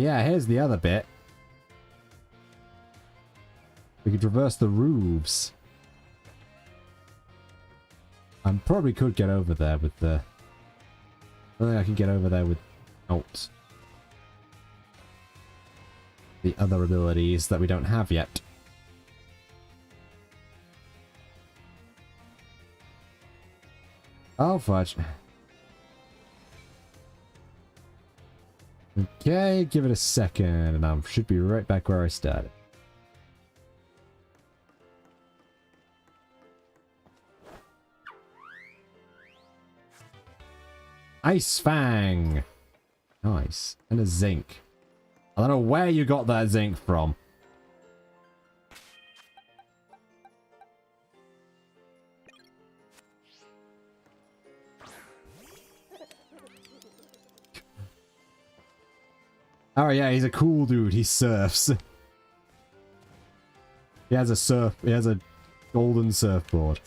Yeah, here's the other bit. We could traverse the roofs. I probably could get over there with the... I don't think I can get over there without the other abilities that we don't have yet. Oh, fudge. Okay, give it a second, and I should be right back where I started. Ice Fang. Nice. And a zinc. I don't know where you got that zinc from. Oh yeah, he's a cool dude. He surfs. He has a golden surfboard.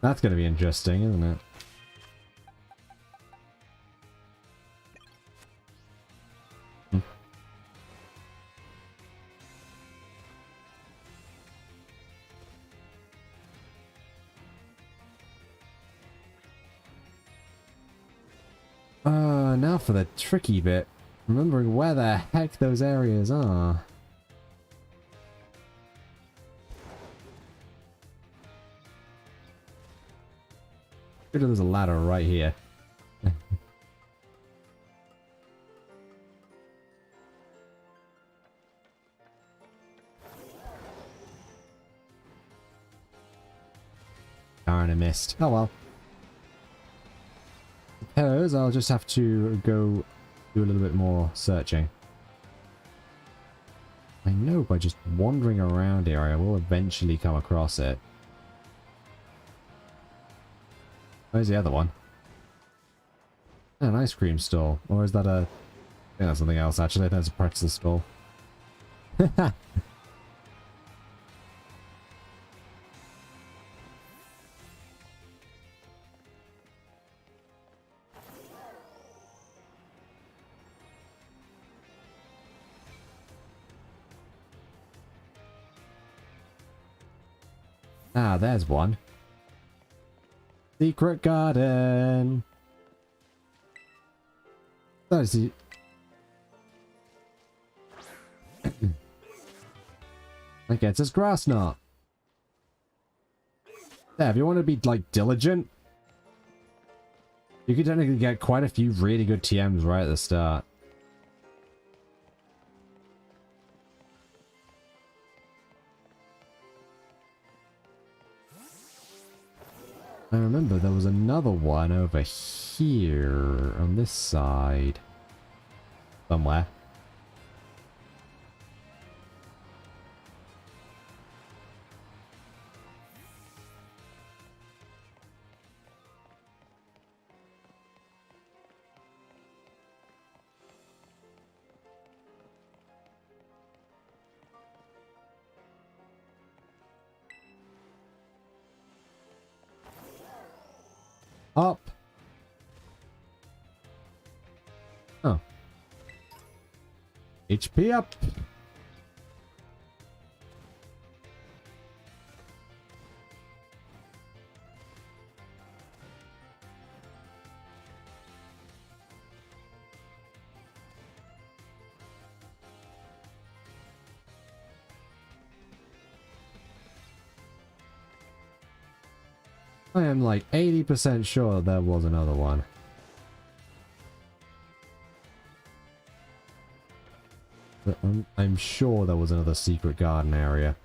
That's going to be interesting, isn't it? Now for the tricky bit. Remembering where the heck those areas are. Sure there's a ladder right here. Darn, I missed. Oh well. Suppose I'll just have to go do a little bit more searching. I know by just wandering around here I will eventually come across it. Where's the other one? An ice cream stall. Or is that a... I think that's something else actually. I think that's a pretzel stall. Ah, there's one. Secret garden. That is the... Okay, it says grass knot. Yeah, if you want to be, like, diligent, you could technically get quite a few really good TMs right at the start. I remember there was another one over here on this side. Somewhere. Up. Oh. HP up. I am like 80% sure there was another one. But I'm sure there was another secret garden area.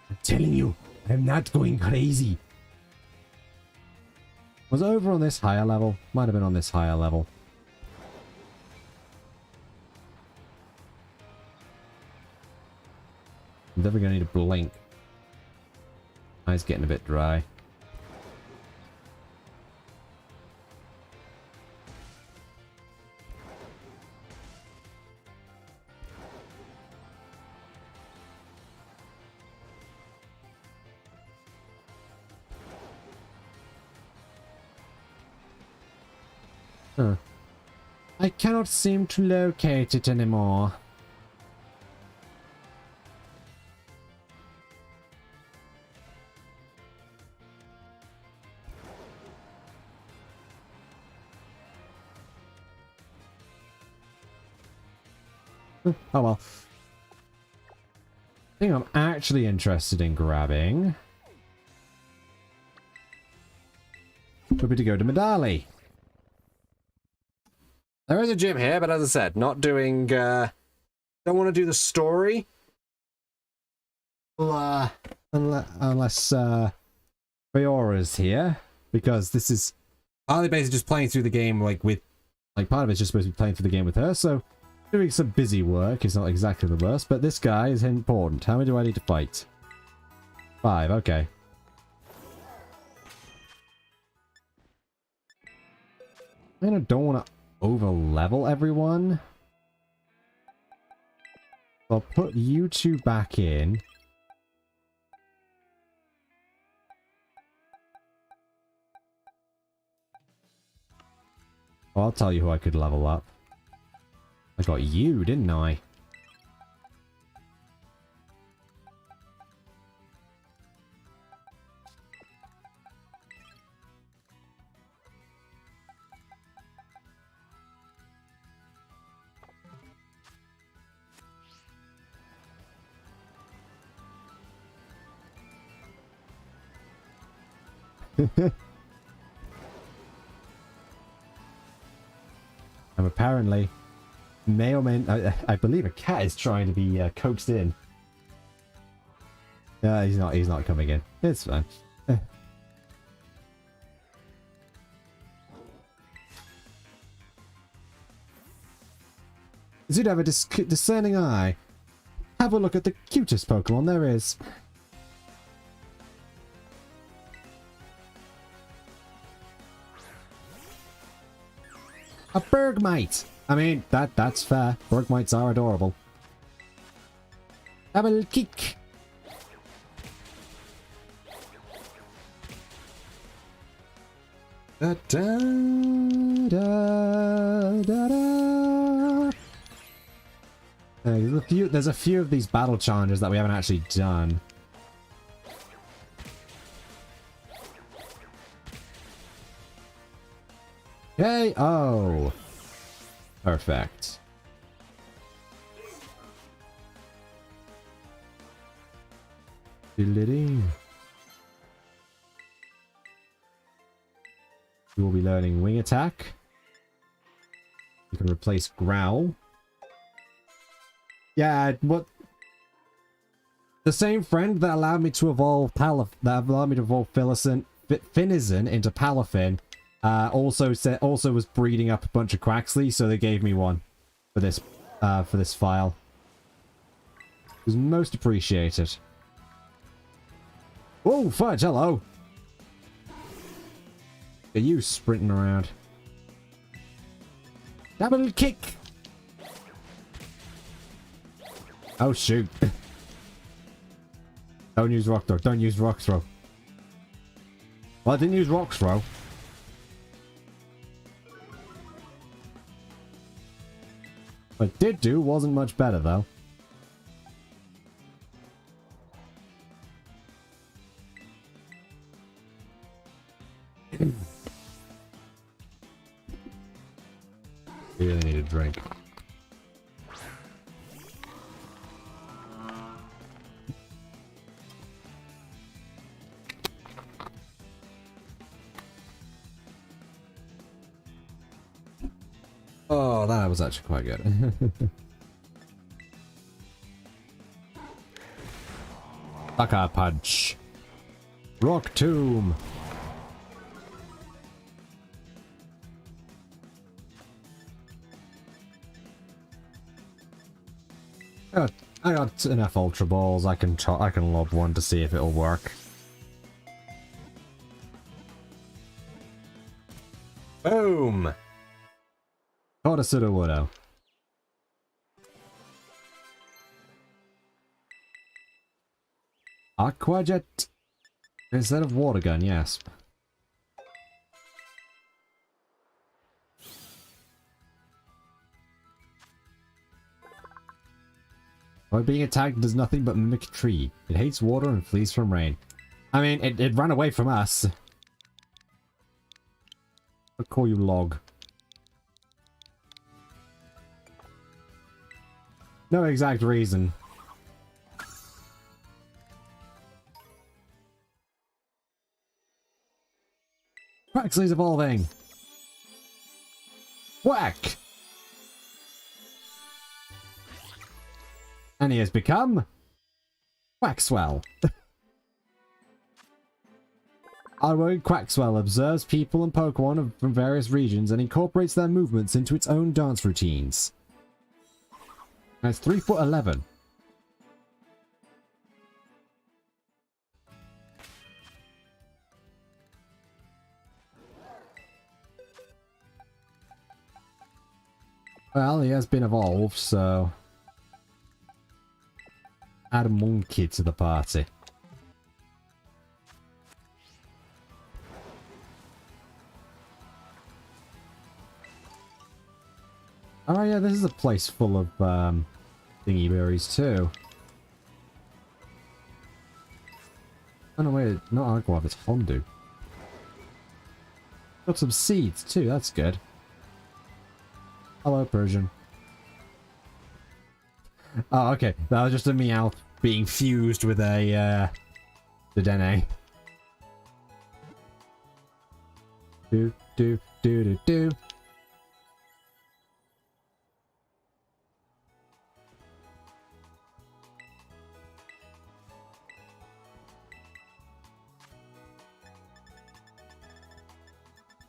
I'm telling you, I'm not going crazy. Was it over on this higher level? Might have been on this higher level. I'm definitely gonna need a blink. Eyes getting a bit dry. Huh. I cannot seem to locate it anymore. Oh well. I think I'm actually interested in grabbing. We'll be to go to Medali. There is a gym here, but as I said, not doing, don't want to do the story. Unless Fiora's here, because this is partly basically just playing through the game like part of it's just supposed to be playing through the game with her, so doing some busy work is not exactly the worst, but this guy is important. How many do I need to fight? 5, okay. I don't want to over-level everyone. I'll put you two back in. Well, I'll tell you who I could level up. I got you, didn't I? And apparently, I believe a cat is trying to be coaxed in. He's not coming in. It's fine. You'd have a discerning eye. Have a look at the cutest Pokemon there is. A Bergmite! I mean, that's fair. Bergmites are adorable. Double kick! Da da da da da. There's a few of these battle challenges that we haven't actually done. Okay, oh. Perfect. You will be learning Wing Attack. You can replace Growl. Yeah, what? The same friend that allowed me to evolve Finizen into Palafin. Also was breeding up a bunch of Quaxley, so they gave me one for this file. It was most appreciated. Oh, fudge! Hello. Are you sprinting around? Double kick! Oh shoot! Don't use Rock Throw. Don't use Rock Throw. Well, I didn't use Rock Throw. What did do wasn't much better, though. Really need a drink. Oh, that was actually quite good. Sucker Punch. Rock Tomb. I got enough Ultra Balls. I can lob one to see if it'll work. Boom. Caught a Sudowoodo. Aqua Jet instead of Water Gun, yes. While being attacked, it does nothing but mimic a tree. It hates water and flees from rain. I mean, it ran away from us. I'll call you Log. No exact reason. Quaxly's evolving! Whack! And he has become... Quaxwell. Our word Quaxwell observes people and Pokemon from various regions and incorporates their movements into its own dance routines. And it's 3'11". Well, he has been evolved, so... Add a monkey to the party. Oh yeah, this is a place full of thingy berries too. Oh no, wait, not Agua, it's Hondu. Got some seeds too, that's good. Hello, Persian. Oh, okay, that was just a Meowth being fused with a Dedenne. Do do do do do.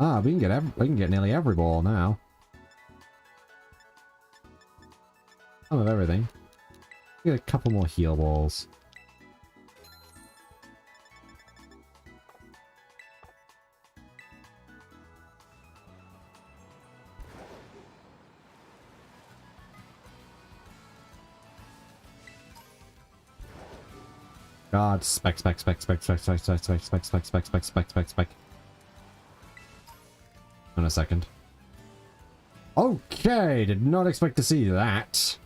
Ah, we can get nearly every ball now. Some of everything. Get a couple more heal balls. God, spec. In a second. Okay, did not expect to see that.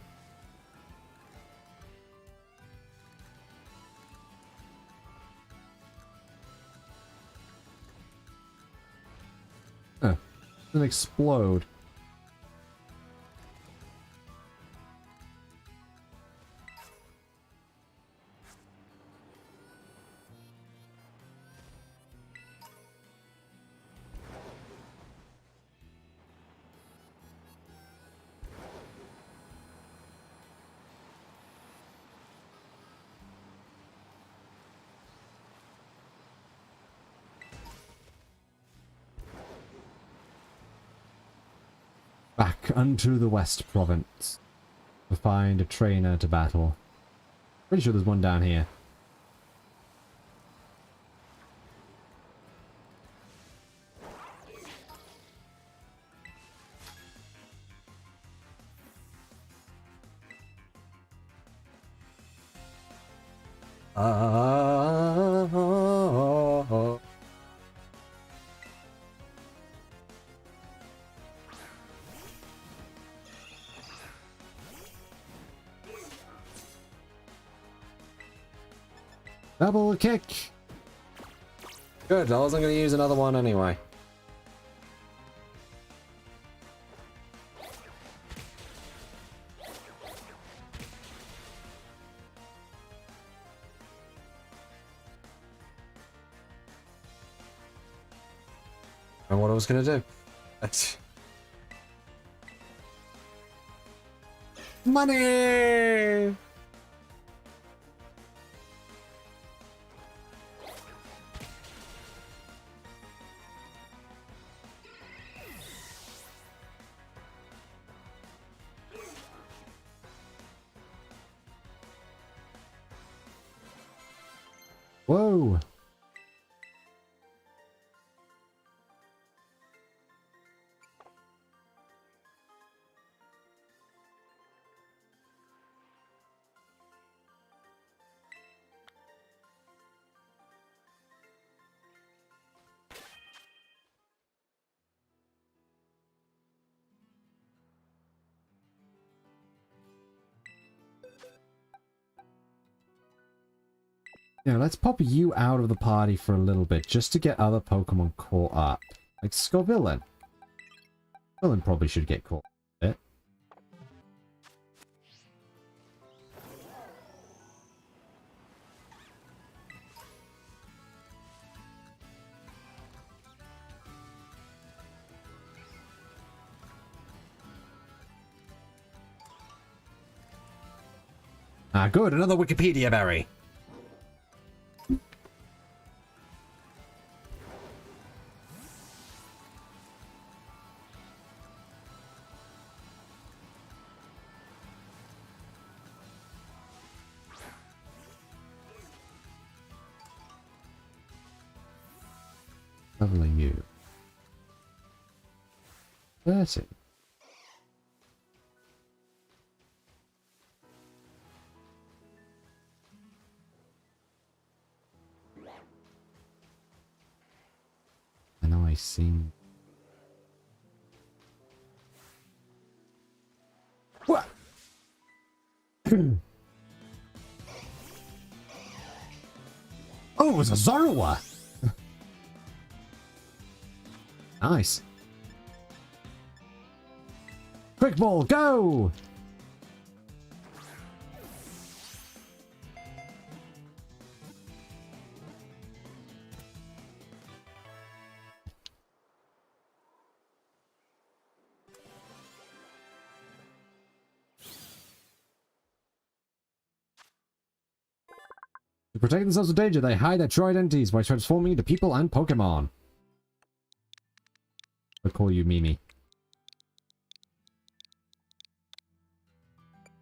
Doesn't explode. Back unto the West Province to find a trainer to battle. Pretty sure there's one down here. Double kick! Good, I wasn't going to use another one anyway. And what I was going to do. Money! Whoa! Yeah, let's pop you out of the party for a little bit, just to get other Pokemon caught up. Like Scovillain. Villain probably should get caught up a bit. Ah, good. Another Wikipedia berry. Leveling you. 30. I know I seen. What? Oh, it was a Zorua! Nice. Quick ball, go! To protect themselves from danger, they hide their true identities by transforming into people and Pokemon. I'll call you Mimi.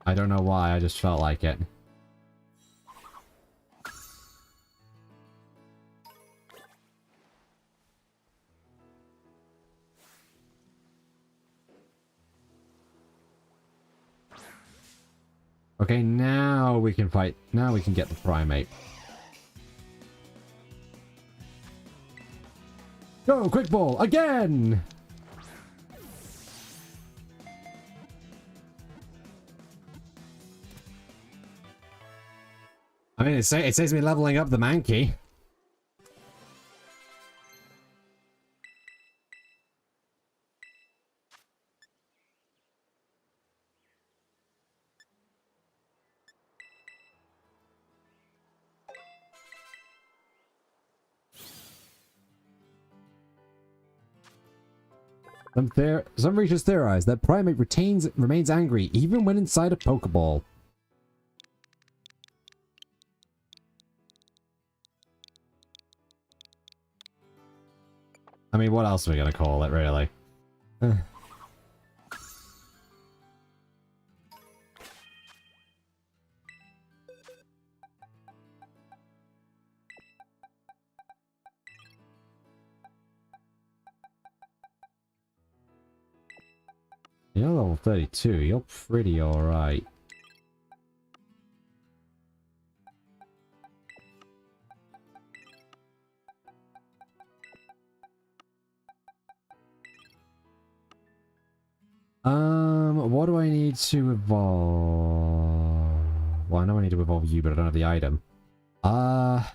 I don't know why, I just felt like it. Okay, now we can fight. Now we can get the primate. Go, quick ball, again! I mean, it saves me leveling up the Mankey. Some researchers theorize that primate remains angry even when inside a Pokeball. I mean, what else are we gonna call it, really? You're level 32. You're pretty alright. What do I need to evolve? Well, I know I need to evolve you, but I don't have the item. I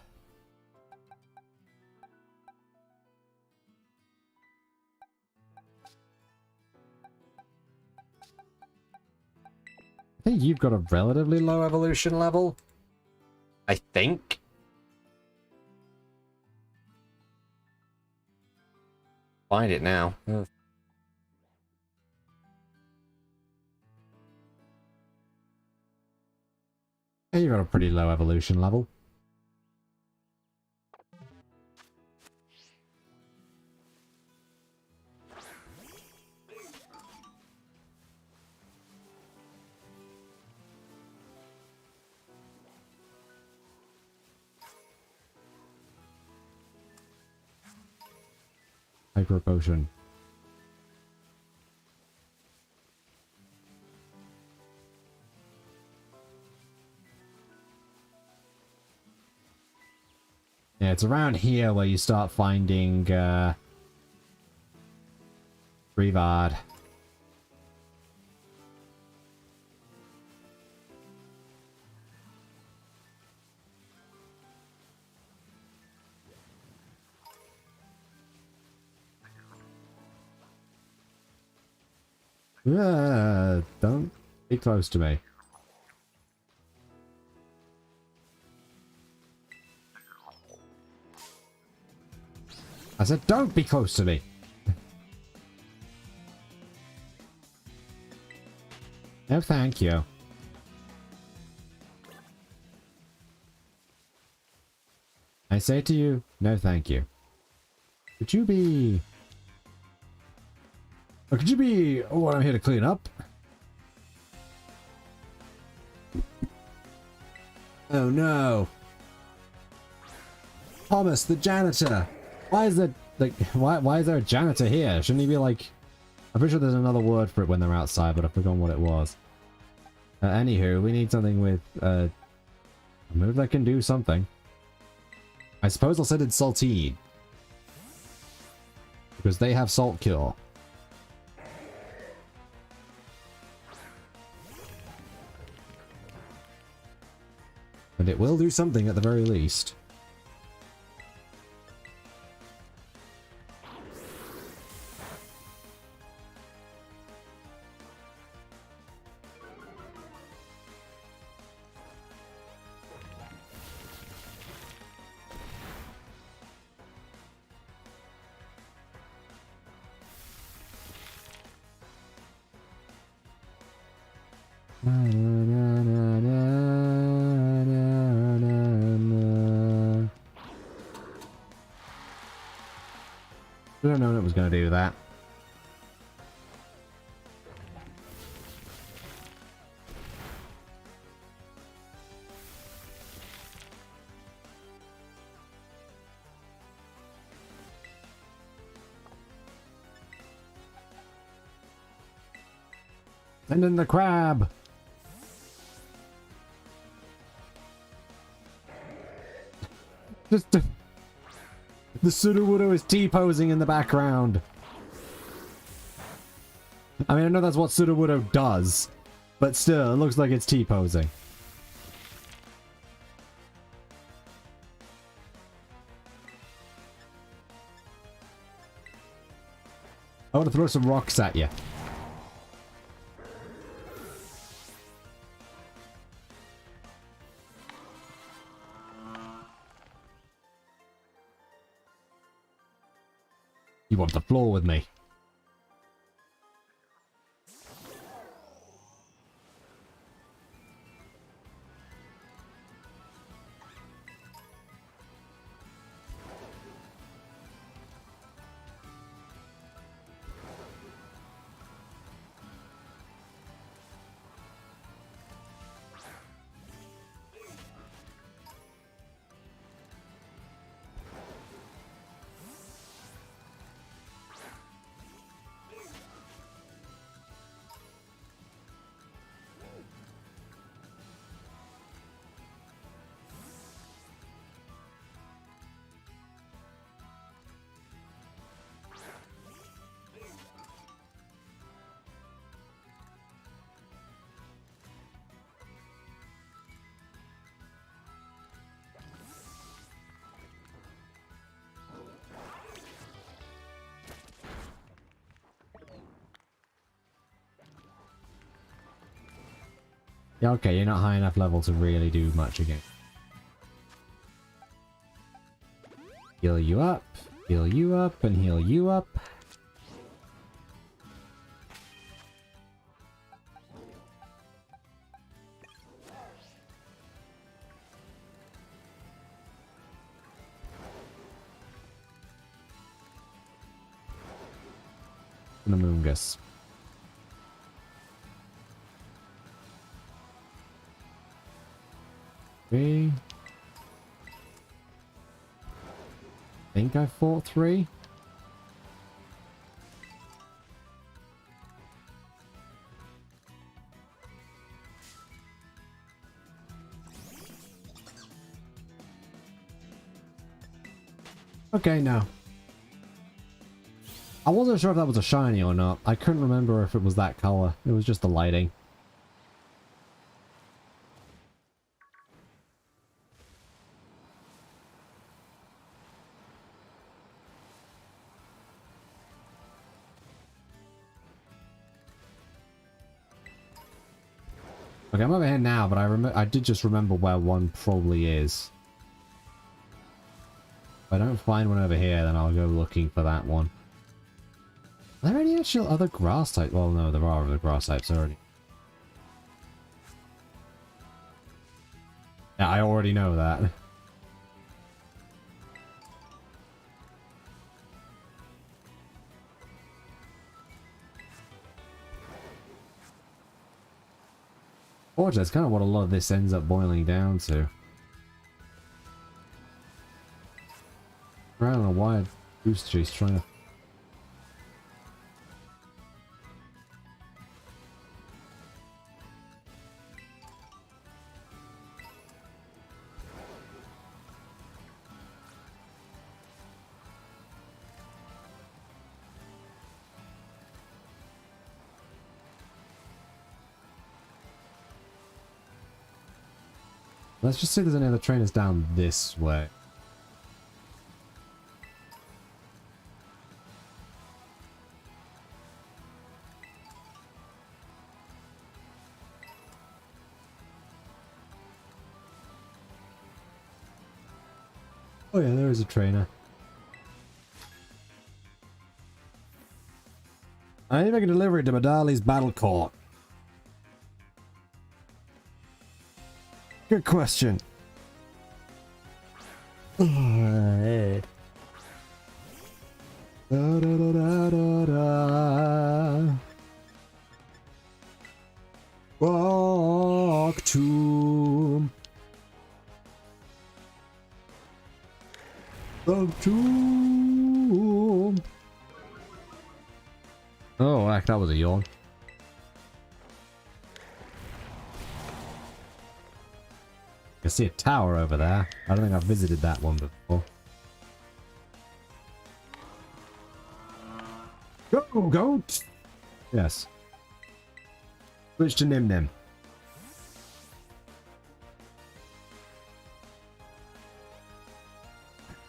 think you've got a relatively low evolution level. I think. Find it now. Ugh. Yeah, you've got a pretty low evolution level. Hyper potion. Yeah, it's around here where you start finding Revard. Don't be close to me. I said, don't be close to me. No, thank you. I say to you, no thank you. Could you be... Or could you be what I'm here to clean up? Oh no. Thomas, the janitor. Why is there, like, why is there a janitor here? Shouldn't he be like... I'm pretty sure there's another word for it when they're outside, but I've forgotten what it was. Anywho, we need something with, a move that can do something. I suppose I'll send in Saltine. Because they have Salt Cure. And it will do something at the very least. I don't know it was going to do that. Send in the crab! Just... The Sudowoodo is T-posing in the background. I mean, I know that's what Sudowoodo does, but still, it looks like it's T-posing. I want to throw some rocks at you. You want the floor with me? Yeah, okay, you're not high enough level to really do much again. Heal you up, and heal you up. And the Moongus. I think I fought 3. Okay, no. I wasn't sure if that was a shiny or not. I couldn't remember if it was that color. It was just the lighting. Okay, I'm over here now, but I did just remember where one probably is. If I don't find one over here, then I'll go looking for that one. Are there any actual other grass types? Well, no, there are other grass types already. Yeah, I already know that. Or that's kind of what a lot of this ends up boiling down to. I don't know why Booster G's trying to... Let's just see if there's any other trainers down this way. Oh yeah, there is a trainer. I need to make a delivery to Madali's battle court. Good question. Alright. Da, da, da, da, da, da. Walk to the tomb. Oh, heck, that was a yawn. I see a tower over there. I don't think I've visited that one before. Go, goat! Yes. Switch to Nim Nim.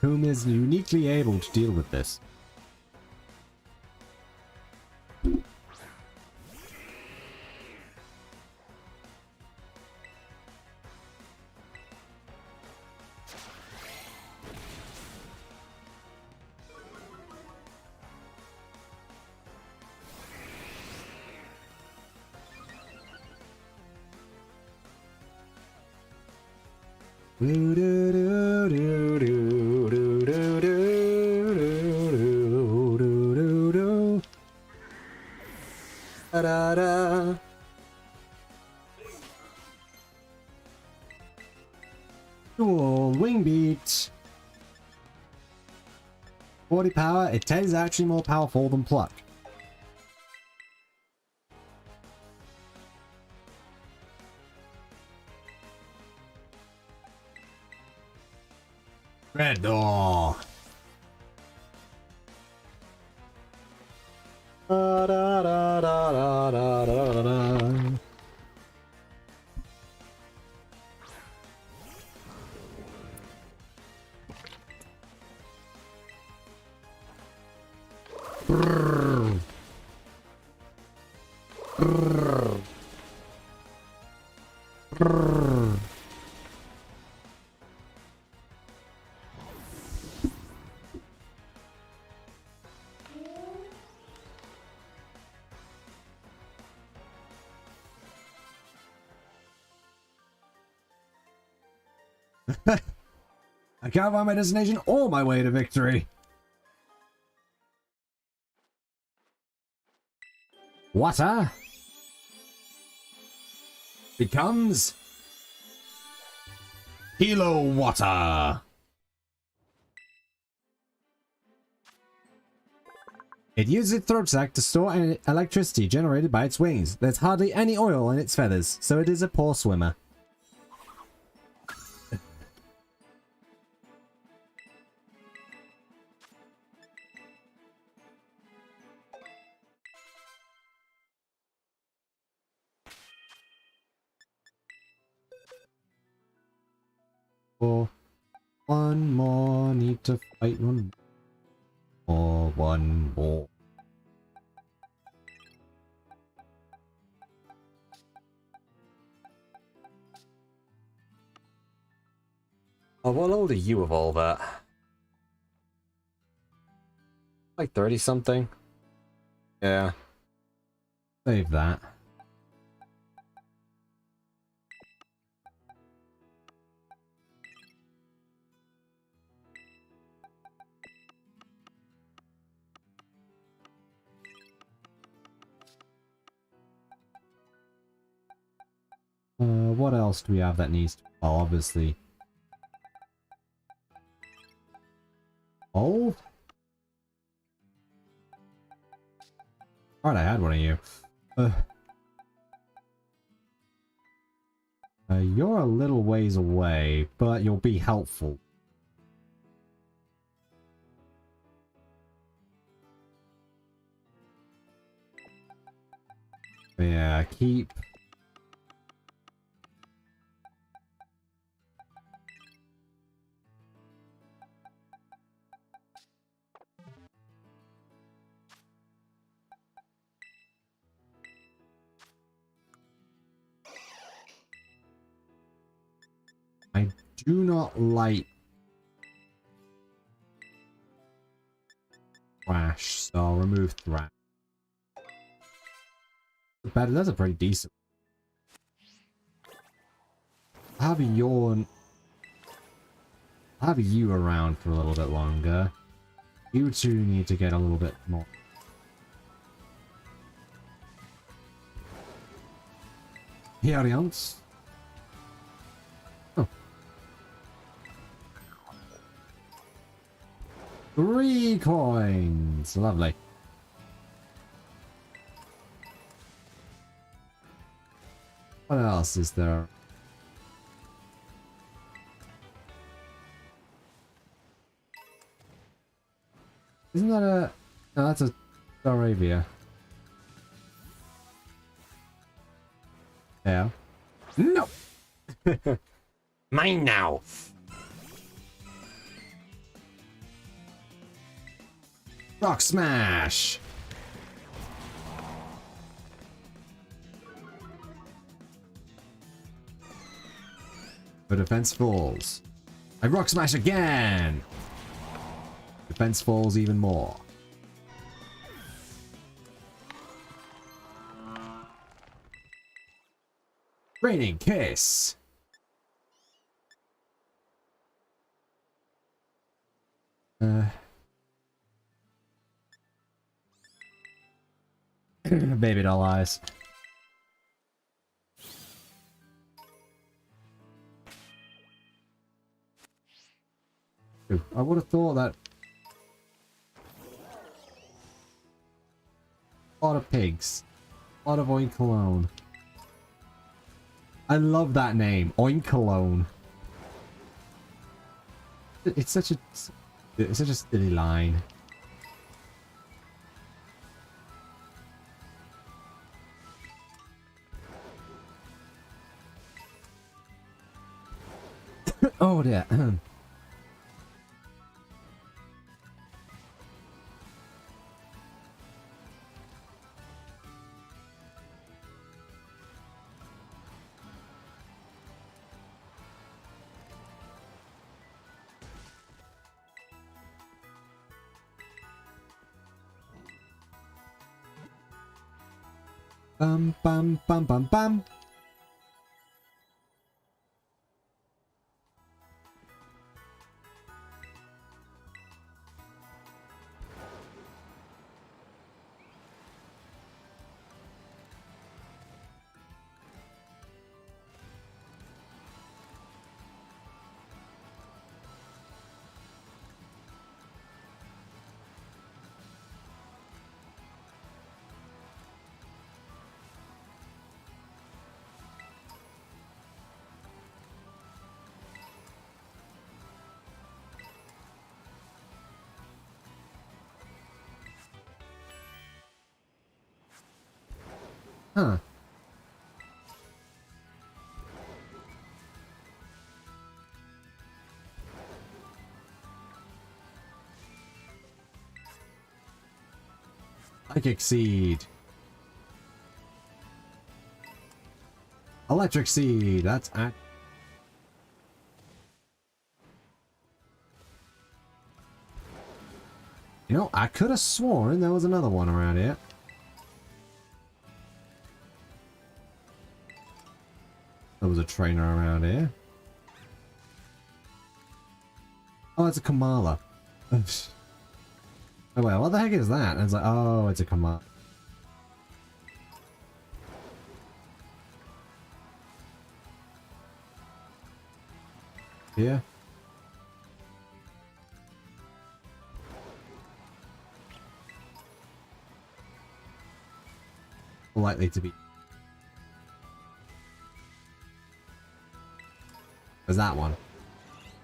Whom is uniquely able to deal with this. Da-da-da. Cool, wing beat. 40 power, it is actually more powerful than pluck. Red door. Da, da, da, da, da, da, da, da. Brrr. Brrr. Brrr. I can't find my destination or my way to victory. Water becomes Kilo Water. It uses its throat sac to store electricity generated by its wings. There's hardly any oil in its feathers, so it is a poor swimmer. One more, need to fight one more, one more. Oh, what old are you of all that? Like 30 something? Yeah. Save that. what else do we have that needs to... Oh, obviously. Oh? Alright, I had one of you. You're a little ways away, but you'll be helpful. Yeah, keep... I do not like thrash, so I'll remove thrash. But that's a pretty decent. I'll have you around for a little bit longer. You two need to get a little bit more. Hyorians. Oh. 3 coins! Lovely. What else is there? Isn't that a... No, that's a Staravia. Yeah. No! Mine now! Rock smash! The defense falls. I rock smash again! Defense falls even more. Raining kiss! Baby doll eyes. I would have thought that a lot of pigs, a lot of oinkalone. I love that name, oinkalone. It's such a silly line. Oh dear. Bum bum bum bum bum. Huh. Psychic Seed. Electric Seed. That's act. You know, I could have sworn there was another one around here. There was a trainer around here. Oh, it's a Kamala. Oh wait, what the heck is that? And it's like, oh, it's a Kamala. here. Likely to be. There's that one.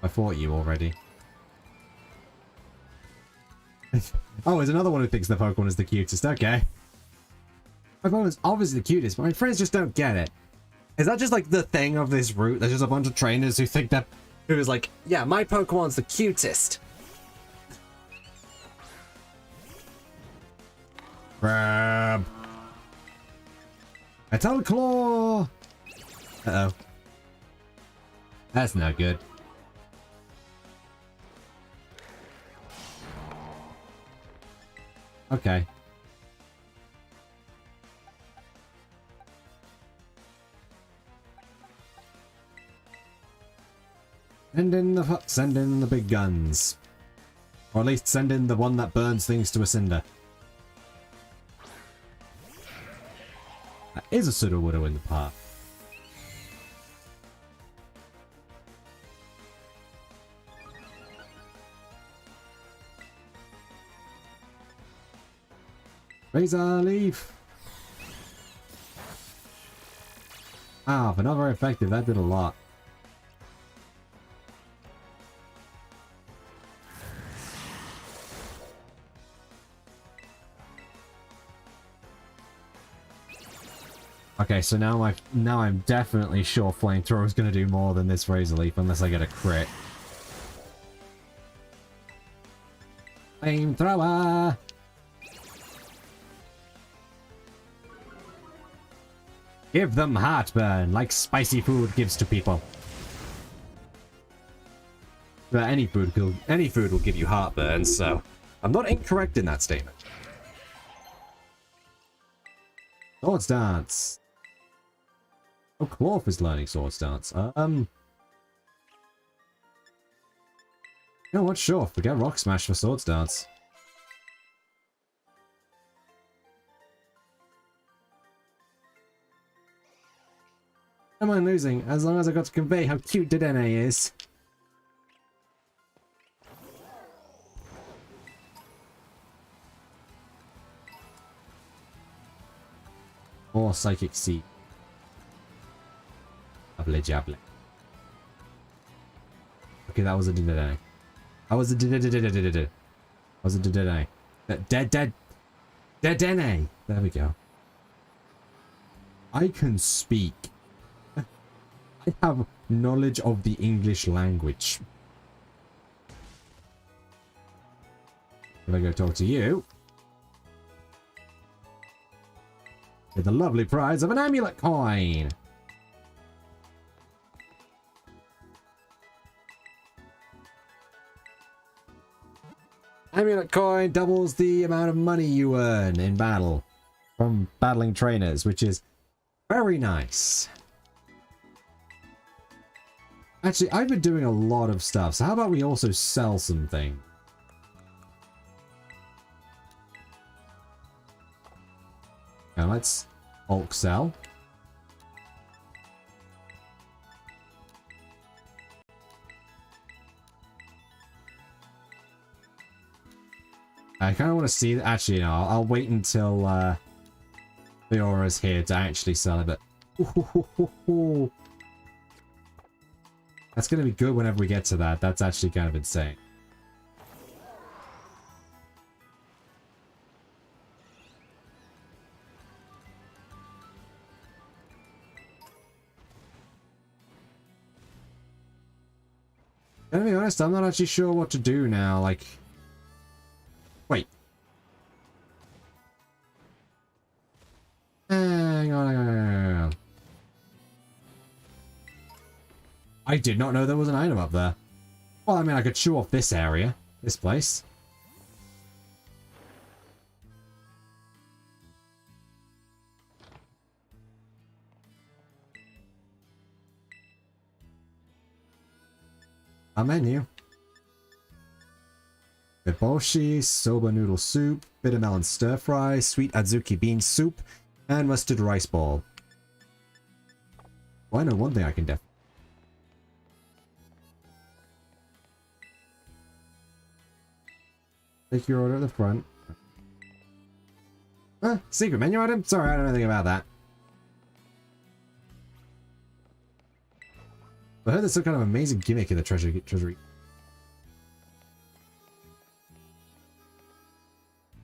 I fought you already. Oh, there's another one who thinks the Pokemon is the cutest. Okay. My Pokemon's obviously the cutest, but my friends just don't get it. Is that just like the thing of this route? There's just a bunch of trainers who think that... Who is like, yeah, my Pokemon's the cutest. Grab. Metal Claw! Uh-oh. That's not good. Okay. Send in the big guns. Or at least send in the one that burns things to a cinder. That is a Sudowoodo in the park. Razor Leaf! Ah, but not very effective. That did a lot. Okay, so now I'm definitely sure Flamethrower is going to do more than this Razor Leaf unless I get a crit. Flamethrower! Give them heartburn, like spicy food gives to people. But any food will give you heartburn, so I'm not incorrect in that statement. Swords Dance. Oh, Clorf is learning Swords Dance. You know what? Sure, forget Rock Smash for Swords Dance. Don't mind losing, as long as I got to convey how cute Dedenne is. Or Psychic Seed. Jabble jabble. Okay, that was a Dedenne. That was a Dedenne. That was a Dedenne. Dedenne! There we go. I can speak. I have knowledge of the English language. If I go talk to you, with the lovely prize of an amulet coin. Amulet coin doubles the amount of money you earn in battle from battling trainers, which is very nice. Actually, I've been doing a lot of stuff, so how about we also sell something? Now let's bulk sell. I kind of want to see... Actually, no, I'll wait until Fiora's here to actually sell it, but... That's going to be good whenever we get to that. That's actually kind of insane. To be honest, I'm not actually sure what to do now. Like... Wait. Hang on. I did not know there was an item up there. Well, I mean, I could chew off this area. This place. A menu. Biboshi, soba noodle soup, bitter melon stir fry, sweet adzuki bean soup, and mustard rice ball. Well, I know one thing I can definitely... Take your order at the front. Secret menu item? Sorry, I don't know anything about that. I heard there's some kind of amazing gimmick in the treasury.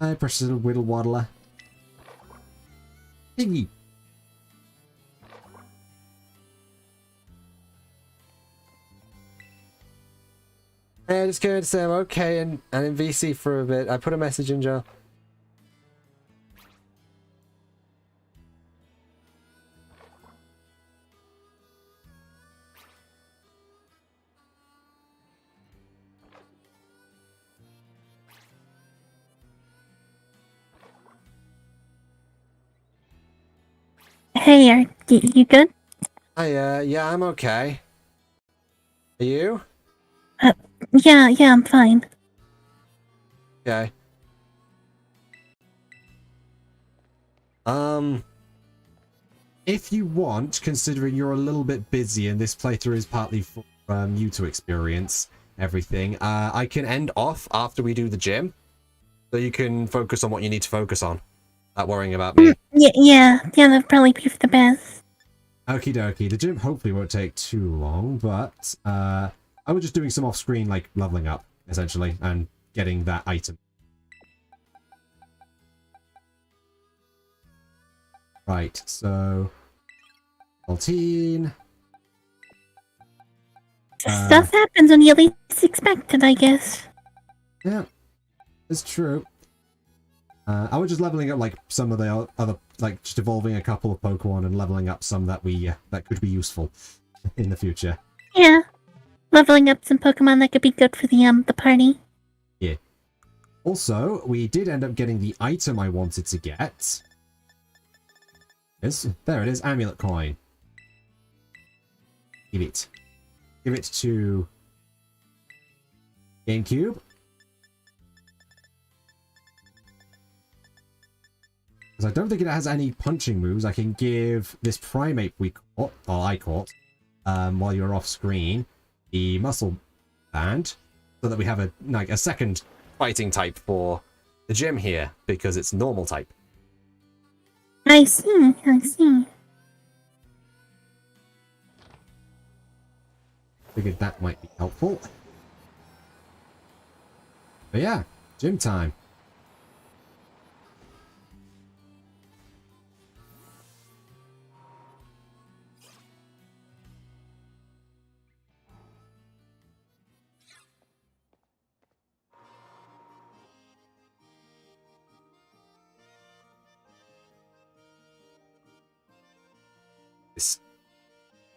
Hi, precious little whittle waddler. Piggy. Yeah, just going to say I'm okay and in VC for a bit. I put a message in, Joe. Hey, are you good? Yeah, I'm okay. Are you? Yeah, I'm fine. Okay. If you want, considering you're a little bit busy and this playthrough is partly for you to experience everything, I can end off after we do the gym, so you can focus on what you need to focus on, not worrying about me. Yeah, that'd probably be for the best. okie dokie. The gym hopefully won't take too long, but I was just doing some off-screen, like, leveling up, essentially, and getting that item. Right, so... Maltine... Stuff happens when you least expect it, I guess. Yeah, it's true. I was just leveling up, like, some of the other, like, just evolving a couple of Pokemon and leveling up some that that could be useful in the future. Yeah. Leveling up some Pokemon that could be good for the party. Yeah. Also, we did end up getting the item I wanted to get. Yes, there it is, Amulet Coin. Give it. Give it to GameCube. Because I don't think it has any punching moves. I can give this primate I caught, while you're off screen, the muscle band, so that we have a second Fighting type for the gym here, because it's normal type. I see. Figured that might be helpful. But yeah, gym time.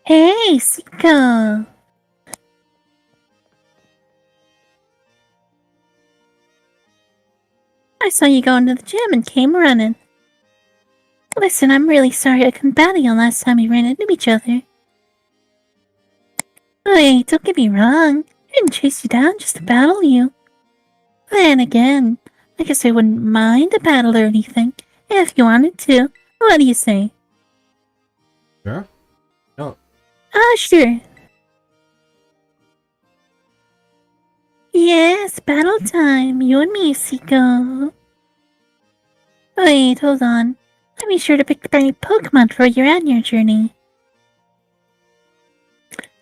Hey, Sika. I saw you going to the gym and came running. Listen, I'm really sorry I couldn't battle you last time we ran into each other. Hey, don't get me wrong. I didn't chase you down just to battle you. Then again, I guess I wouldn't mind a battle or anything, if you wanted to. What do you say? Sure. Oh. Sure. Yes, battle time. You and me, Seiko. Wait, hold on. Let me sure to pick the right Pokemon for you on your journey.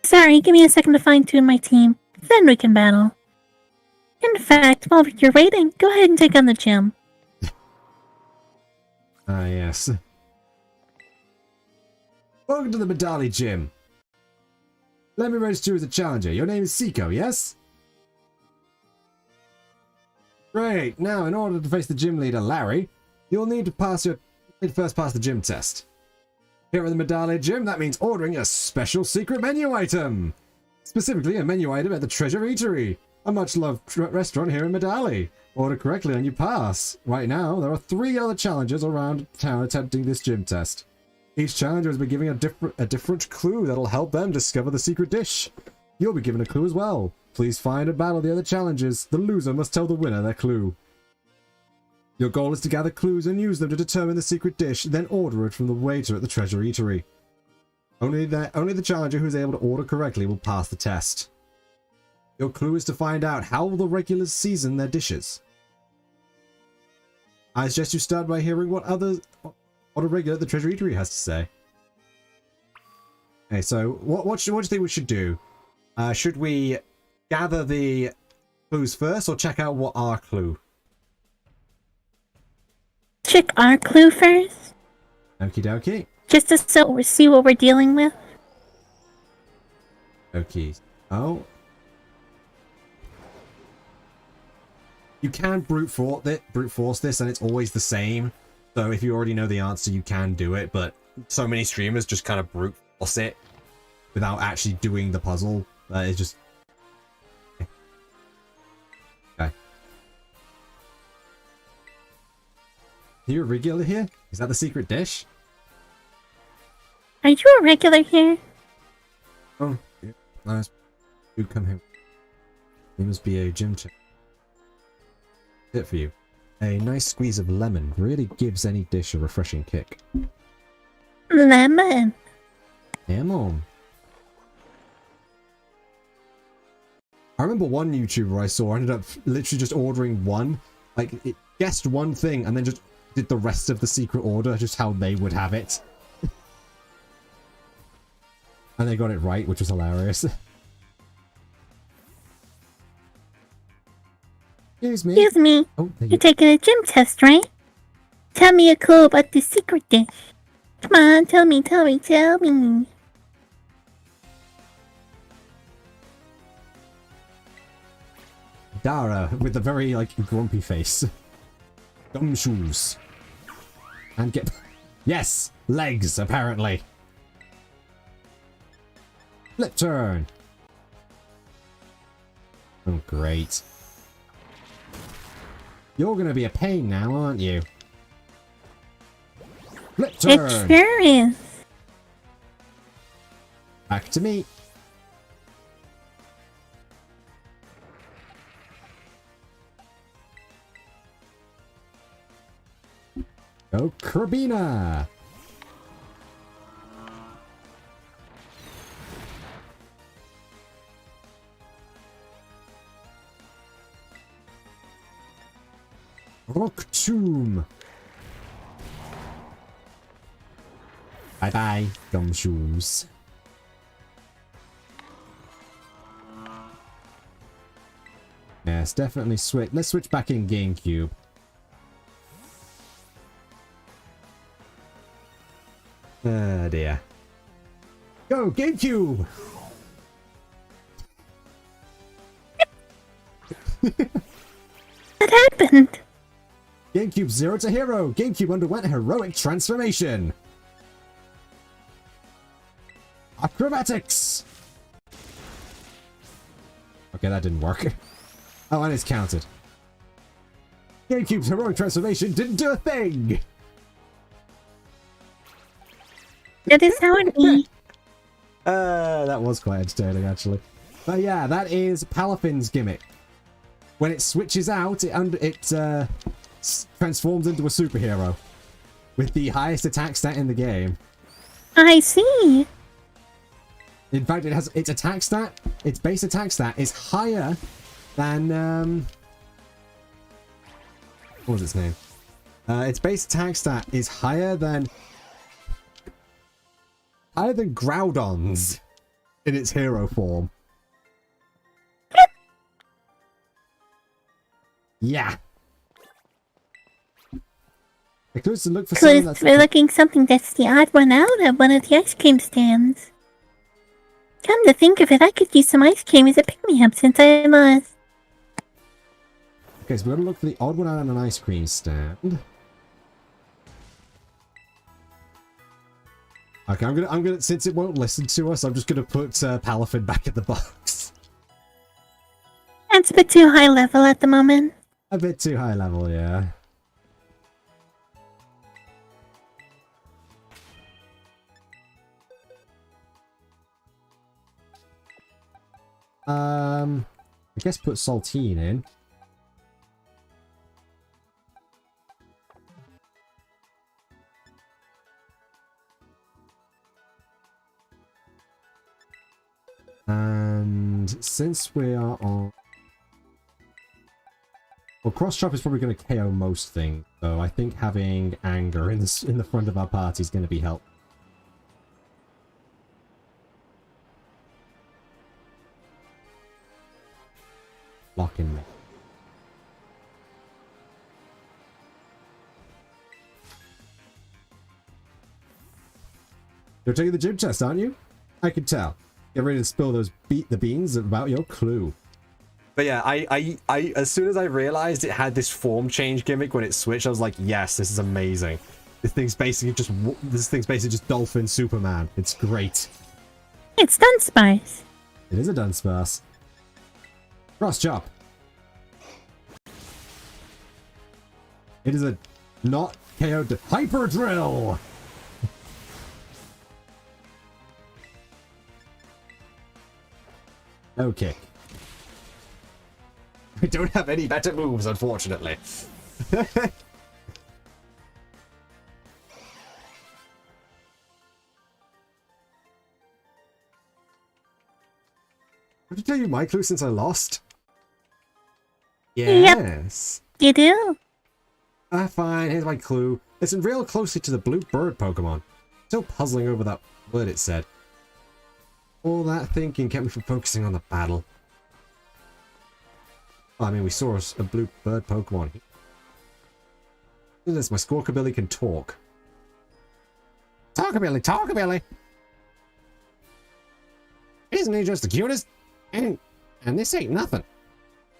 Sorry, give me a second to fine-tune my team. Then we can battle. In fact, while you're waiting, go ahead and take on the gym. Yes. Welcome to the Medali Gym. Let me register you as a challenger. Your name is Seiko, yes? Great. Now, in order to face the gym leader, Larry, you'll need to first pass the gym test. Here at the Medali Gym, that means ordering a special secret menu item. Specifically, a menu item at the Treasure Eatery, a much-loved restaurant here in Medali. Order correctly and you pass. Right now, there are 3 other challengers around town attempting this gym test. Each challenger has been given a different clue that'll help them discover the secret dish. You'll be given a clue as well. Please find and battle the other challengers. The loser must tell the winner their clue. Your goal is to gather clues and use them to determine the secret dish, then order it from the waiter at the Treasure Eatery. Only the challenger who is able to order correctly will pass the test. Your clue is to find out how the regulars season their dishes. I suggest you start by hearing what a regular at the Treasure Eatery has to say. Okay, so what do you think we should do? Should we gather the clues first, or check out what our clue? Check our clue first. Okie dokie. Just to see what we're dealing with. Okay. Oh. You can brute force this, and it's always the same. So if you already know the answer, you can do it. But so many streamers just kind of brute force it without actually doing the puzzle. It's just... Okay. Are you a regular here? Is that the secret dish? Are you a regular here? Oh, yeah. Nice. You come here. You must be a gym check. It for you. A nice squeeze of lemon really gives any dish a refreshing kick. Lemon. Lemon. I remember one YouTuber I saw ended up literally just ordering one. Like, it guessed one thing and then just did the rest of the secret order just how they would have it. And they got it right, which was hilarious. Excuse me. Excuse me. Oh, thank You're you. taking a gym test, right? Tell me a clue about the secret dish. Come on, tell me. Dara with a very, like, grumpy face. Gumshoes. And get... Yes! Legs, apparently. Flip turn. Oh, great. You're gonna be a pain now, aren't you? Flip turn. It sure is. Back to me. Go Krabina. Rock Tomb. Bye bye, gumshoes. Yes, definitely switch. Let's switch back in GameCube. Oh dear. Go GameCube! What happened? GameCube 0 to hero. GameCube underwent a heroic transformation. Acrobatics. Okay, that didn't work. Oh, and it's counted. GameCube's heroic transformation didn't do a thing. That is how it be. That was quite entertaining, actually. But yeah, that is Palafin's gimmick. When it switches out, it transforms into a superhero with the highest attack stat in the game. I see. In fact, it has its attack stat, its base attack stat is higher than what was its name? Its base attack stat is higher than Groudon's in its hero form. Yeah. It goes to look for something Clues, that's... we're looking something that's the odd one out at one of the ice cream stands. Come to think of it, I could use some ice cream as a pick-me-up since I lost. Okay, so we're gonna look for the odd one out on an ice cream stand. Okay, I'm gonna since it won't listen to us, I'm just gonna put Palafin back in the box. That's a bit too high level at the moment. A bit too high level, yeah. I guess put Saltine in. And since we are on... Well, Cross Chop is probably going to KO most things, so I think having Anger in the front of our party is going to be helpful. Locking me. You're taking the gym test, aren't you? I can tell. Get ready to spill those the beans about your clue. But yeah, I as soon as I realized it had this form change gimmick when it switched, I was like, yes, this is amazing. This thing's basically just Dolphin Superman. It's great. It's Dunsparce. It is a Dunsparce. Cross Chop. It is a not KO'd Hyper Drill. Okay. I don't have any better moves, unfortunately. What did I tell you my clue since I lost? Yes. You do? Ah, fine. Here's my clue. Listen real closely to the blue bird Pokemon. Still puzzling over that word it said. All that thinking kept me from focusing on the battle. I mean, we saw a blue bird Pokemon. Look at this, my Squawkabilly can talk. Talkabilly, Talkabilly! Isn't he just the cutest? And this ain't nothing.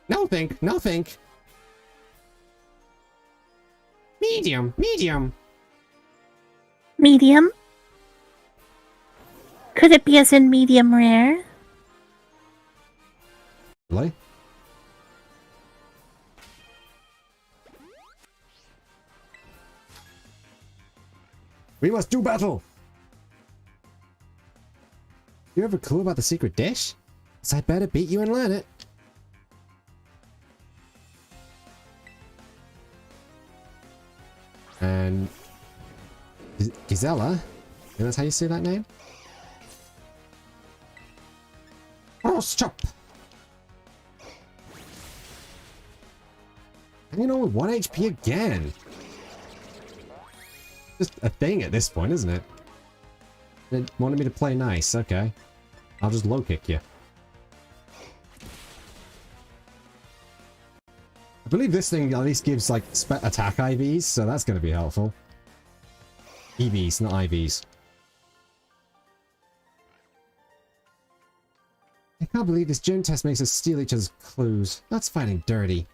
No think, no think. Medium, medium. Medium? Could it be as in medium rare? Really? We must do battle! You have a clue about the secret dish? So I'd better beat you and learn it. And... Gisela? And that's how you say that name? Cross Chop! And you know, with 1 HP again! Just a thing at this point, isn't it? It wanted me to play nice, okay. I'll just low kick you. I believe this thing at least gives like attack IVs, so that's going to be helpful. EVs, not IVs. I can't believe this gym test makes us steal each other's clues. That's fighting dirty.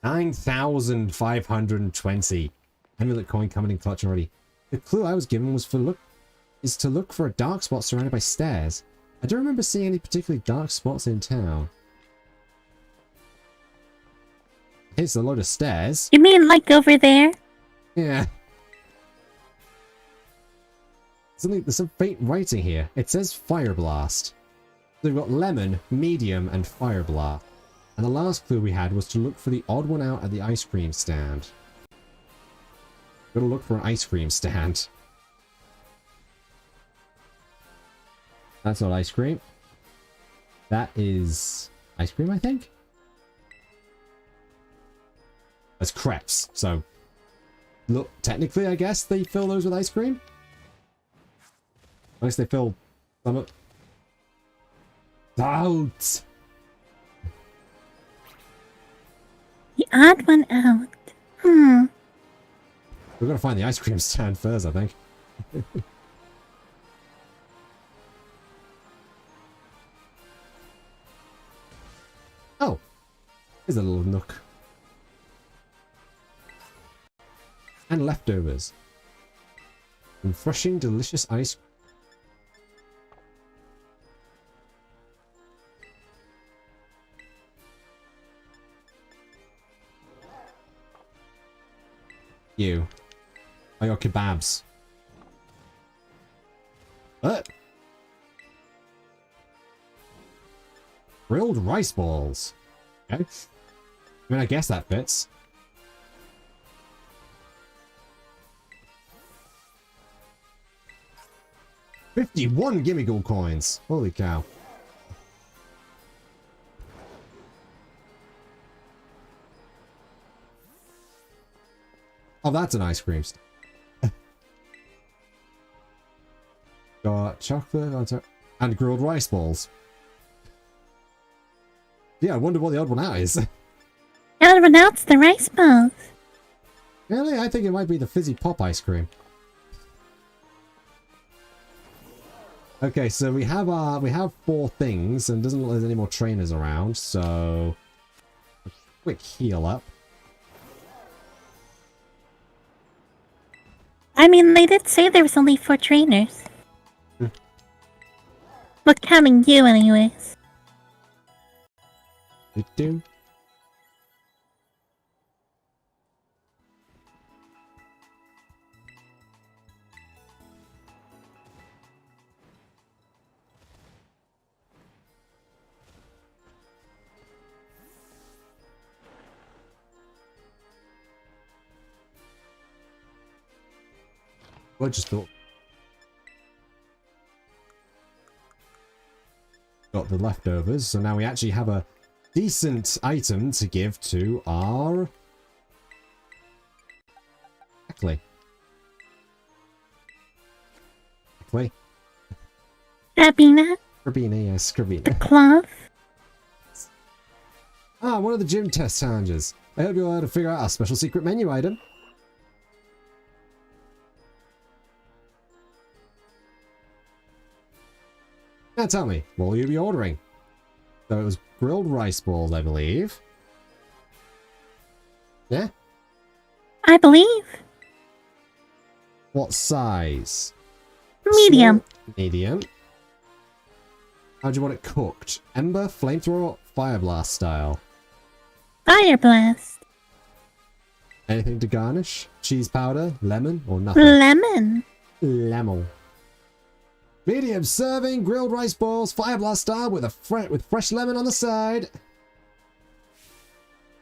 9,520. Amulet coin coming in clutch already. The clue I was given was to look for a dark spot surrounded by stairs. I don't remember seeing any particularly dark spots in town. Here's a load of stairs. You mean like over there? Yeah. There's some faint writing here. It says Fire Blast. So we've got Lemon, Medium, and Fire Blast. And the last clue we had was to look for the odd one out at the ice cream stand. Gotta look for an ice cream stand. That's not ice cream. That is ice cream, I think? That's crepes, so... Look, technically, I guess they fill those with ice cream? Unless they fill some of... Out! The odd one out. We're gonna find the ice cream stand first, I think. Oh! Here's a little nook. And leftovers. Refreshing, delicious ice. You. Are your kebabs? What? Grilled rice balls. Okay. I mean, I guess that fits. $51 gimme gold coins. Holy cow. Oh, that's an ice cream. Got chocolate and grilled rice balls. Yeah, I wonder what the odd one out is. I'll renounce the rice balls. Really? I think it might be the fizzy pop ice cream. Okay, so we have 4 things, and it doesn't look like there's any more trainers around, so a quick heal up. I mean, they did say there was only 4 trainers. Well, counting you anyways. Do. I just thought. Got the leftovers, so now we actually have a decent item to give to our... Exactly. Rabina, Scribina, yes, the Scribina. cloth. Ah, one of the gym test challenges. I hope you'll be able to figure out our special secret menu item. Now tell me, what will you be ordering? So it was grilled rice balls, I believe. Yeah? I believe. What size? Medium. Small, medium. How do you want it cooked? Ember, flamethrower, fire blast style? Fire blast. Anything to garnish? Cheese powder, lemon, or nothing? Lemon. Lemon. Medium serving, grilled rice balls, fire blast style with fresh lemon on the side.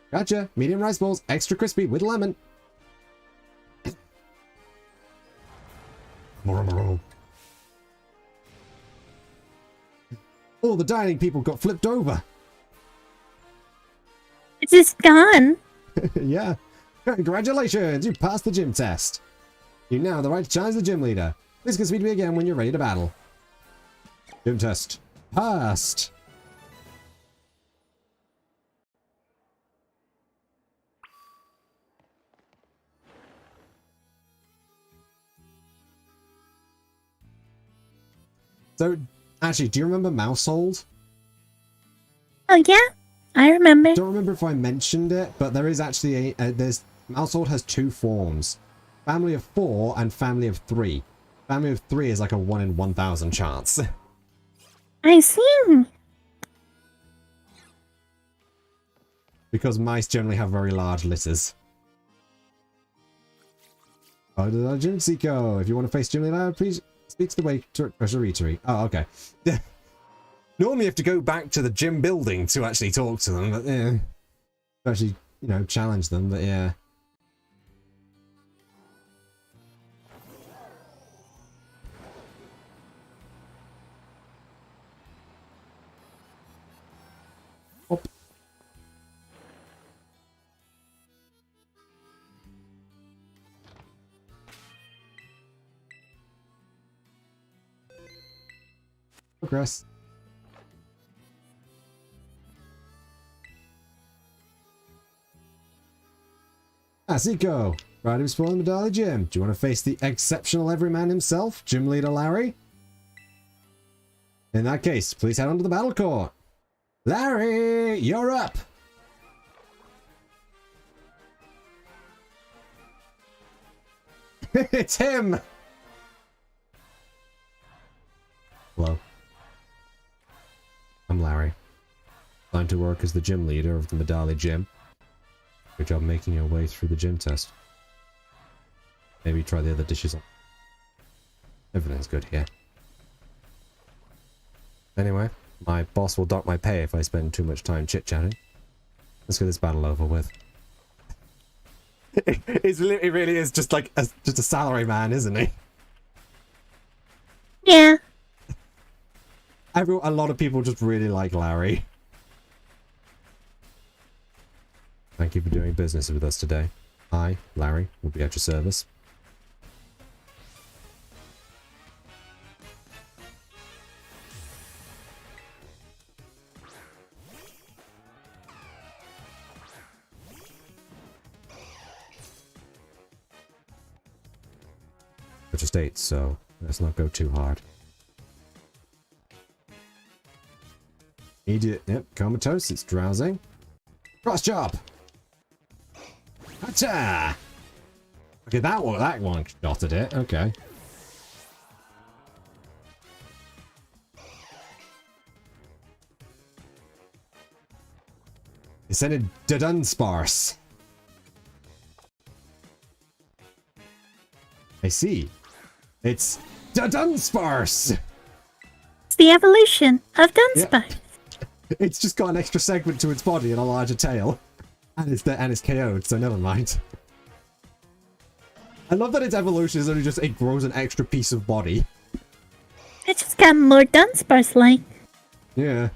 Gotcha. Medium rice balls, extra crispy with lemon. All the dining people got flipped over. It's just gone. Yeah. Congratulations, you passed the gym test. You now have the right to challenge the gym leader. Please can speak to me again when you're ready to battle. Gym test. Passed. So, actually, do you remember Mousehold? Oh yeah, I remember. I don't remember if I mentioned it, but there is actually there's Mousehold has 2 forms. Family of 4 and family of 3. Family of 3 is like a 1 in 1,000 chance. I see. Because mice generally have very large litters. Oh, the Gym Seeko. If you want to face Gym Leader, please speak to the waiter at Treasure Eatery. Oh, okay. Normally you have to go back to the gym building to actually talk to them, but yeah. To actually, you know, challenge them, but yeah. Hop. Progress. Seeko, right to explore the Medali Gym. Do you want to face the exceptional everyman himself, Gym Leader Larry? In that case, please head on to the battle court. Larry, you're up! It's him! Hello. I'm Larry. Time to work as the gym leader of the Medali Gym. Good job making your way through the gym test. Maybe try the other dishes on. Everything's good here. Anyway, my boss will dock my pay if I spend too much time chit-chatting. Let's get this battle over with. He really is just like just a salary man, isn't he? Yeah. A lot of people just really like Larry. Thank you for doing business with us today. Hi, Larry. We'll be at your service. Which state, so let's not go too hard. Idiot. Yep, comatose. It's drowsing. Cross job. Gotcha! Okay, that one shotted it. Okay. Descended Dunsparce. I see. It's Dunsparce! It's the evolution of Dunsparce. Yeah. It's just got an extra segment to its body and a larger tail. And it's KO'd, so never mind. I love that its evolution is only just it grows an extra piece of body. It just got more Dunsparce-like. Yeah.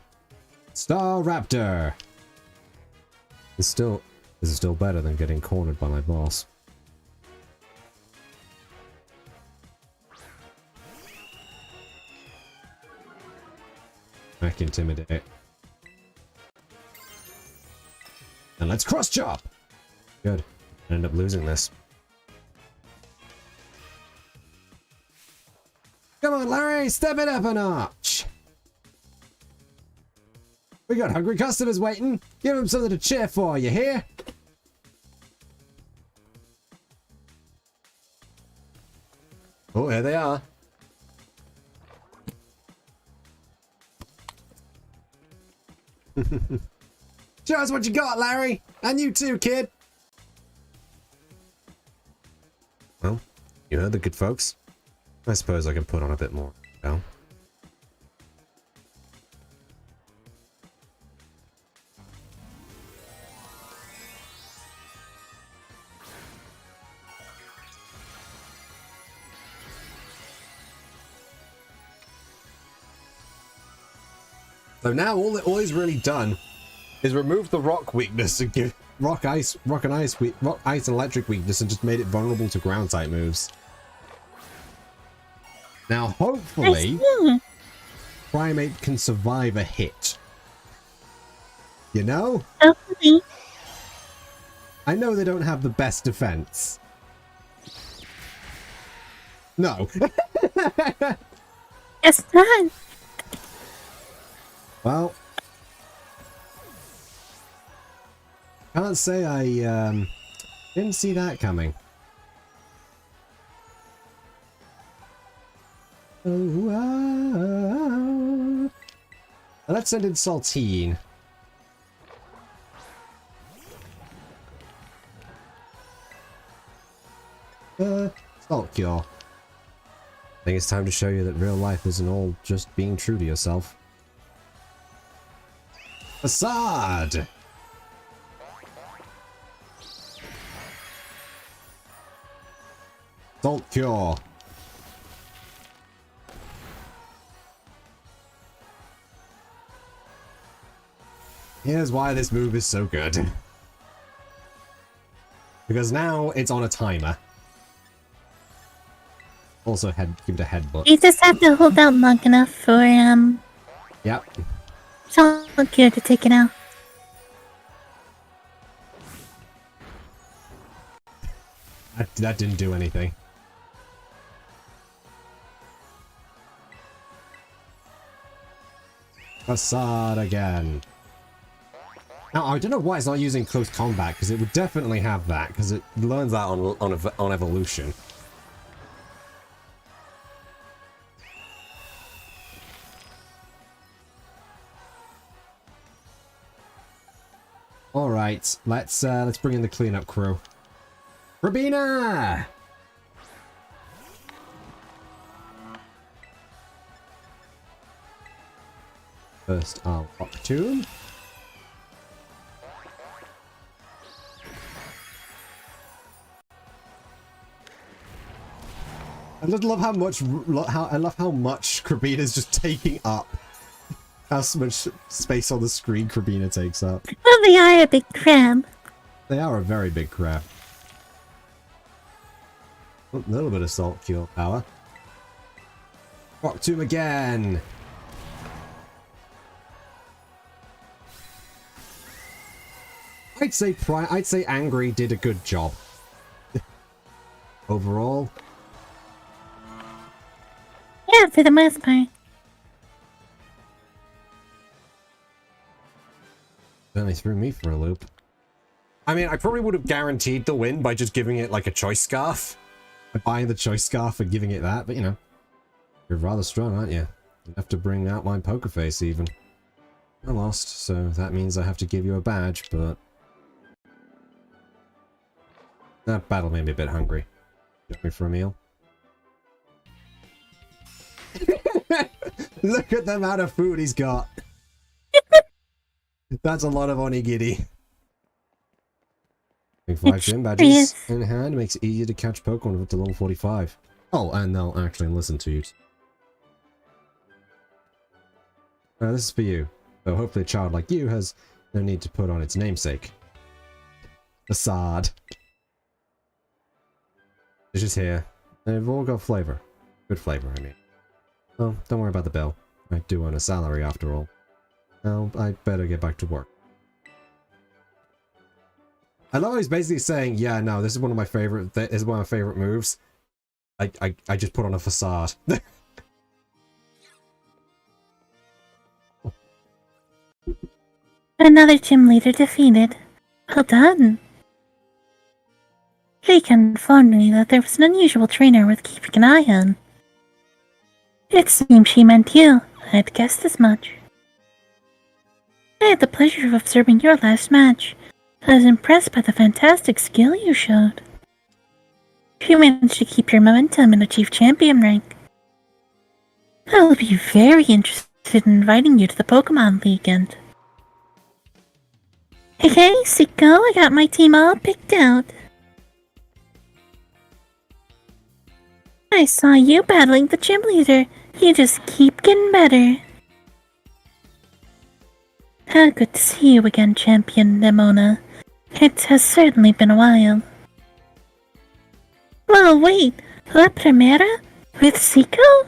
Star Raptor. This is still better than getting cornered by my boss. Back intimidate. And let's cross chop. Good. End up losing this. Come on, Larry, step it up a notch. We got hungry customers waiting. Give them something to cheer for, you hear? Oh, here they are. Show us what you got, Larry! And you too, kid! Well, you heard the good folks. I suppose I can put on a bit more, well. So now all he's really done is remove the rock weakness and give rock, ice, and electric weakness and just made it vulnerable to ground type moves. Now, hopefully, Primate can survive a hit. You know? Hopefully. I know they don't have the best defense. No. It's not. Well, can't say I didn't see that coming. Oh, let's send in Saltine. Salt Cure. I think it's time to show you that real life isn't all just being true to yourself. Facade! Salt Cure. Here's why this move is so good. Because now it's on a timer. Also, give it a headbutt. You just have to hold out long enough for, Yep. Solid Gear to take it out. That didn't do anything. Facade again. Now, I don't know why it's not using close combat, because it would definitely have that, because it learns that on evolution. All right, let's bring in the cleanup crew. Rabina! First, I'll pop the tune. I just love how much Krabina's just taking up. How much space on the screen Krabina takes up. Well, they are a big crab. They are a very big crab. A little bit of salt cure power. Rock Tomb again! I'd say Angry did a good job. Overall. Yeah, for the most part. Certainly threw me for a loop. I mean, I probably would have guaranteed the win by just giving it like a choice scarf. By buying the choice scarf and giving it that, but you know. You're rather strong, aren't you? You have to bring out my poker face even. I lost, so that means I have to give you a badge, but... That battle made me a bit hungry. Took me for a meal. Look at the amount of food he's got. That's a lot of onigiri. 5 gym badges in hand makes it easier to catch Pokemon up to level 45. Oh, and they'll actually listen to you. This is for you. So hopefully a child like you has no need to put on its namesake. Facade. It's just here. They've all got flavor. Good flavor, I mean. Oh, don't worry about the bill. I do earn a salary after all. Now, I better get back to work. I love how he's basically saying, yeah, no, this is one of my favorite, moves. I just put on a facade. Another gym leader defeated. Well done. Jake informed me that there was an unusual trainer worth keeping an eye on. It seems she meant you. I had guessed as much. I had the pleasure of observing your last match. I was impressed by the fantastic skill you showed. You managed to keep your momentum and achieve champion rank. I will be very interested in inviting you to the Pokemon League and... Hey, Siko, I got my team all picked out. I saw you battling the gym leader. You just keep getting better. How good to see you again, Champion Nemona. It has certainly been a while. Well, wait, La Primera? With Siko?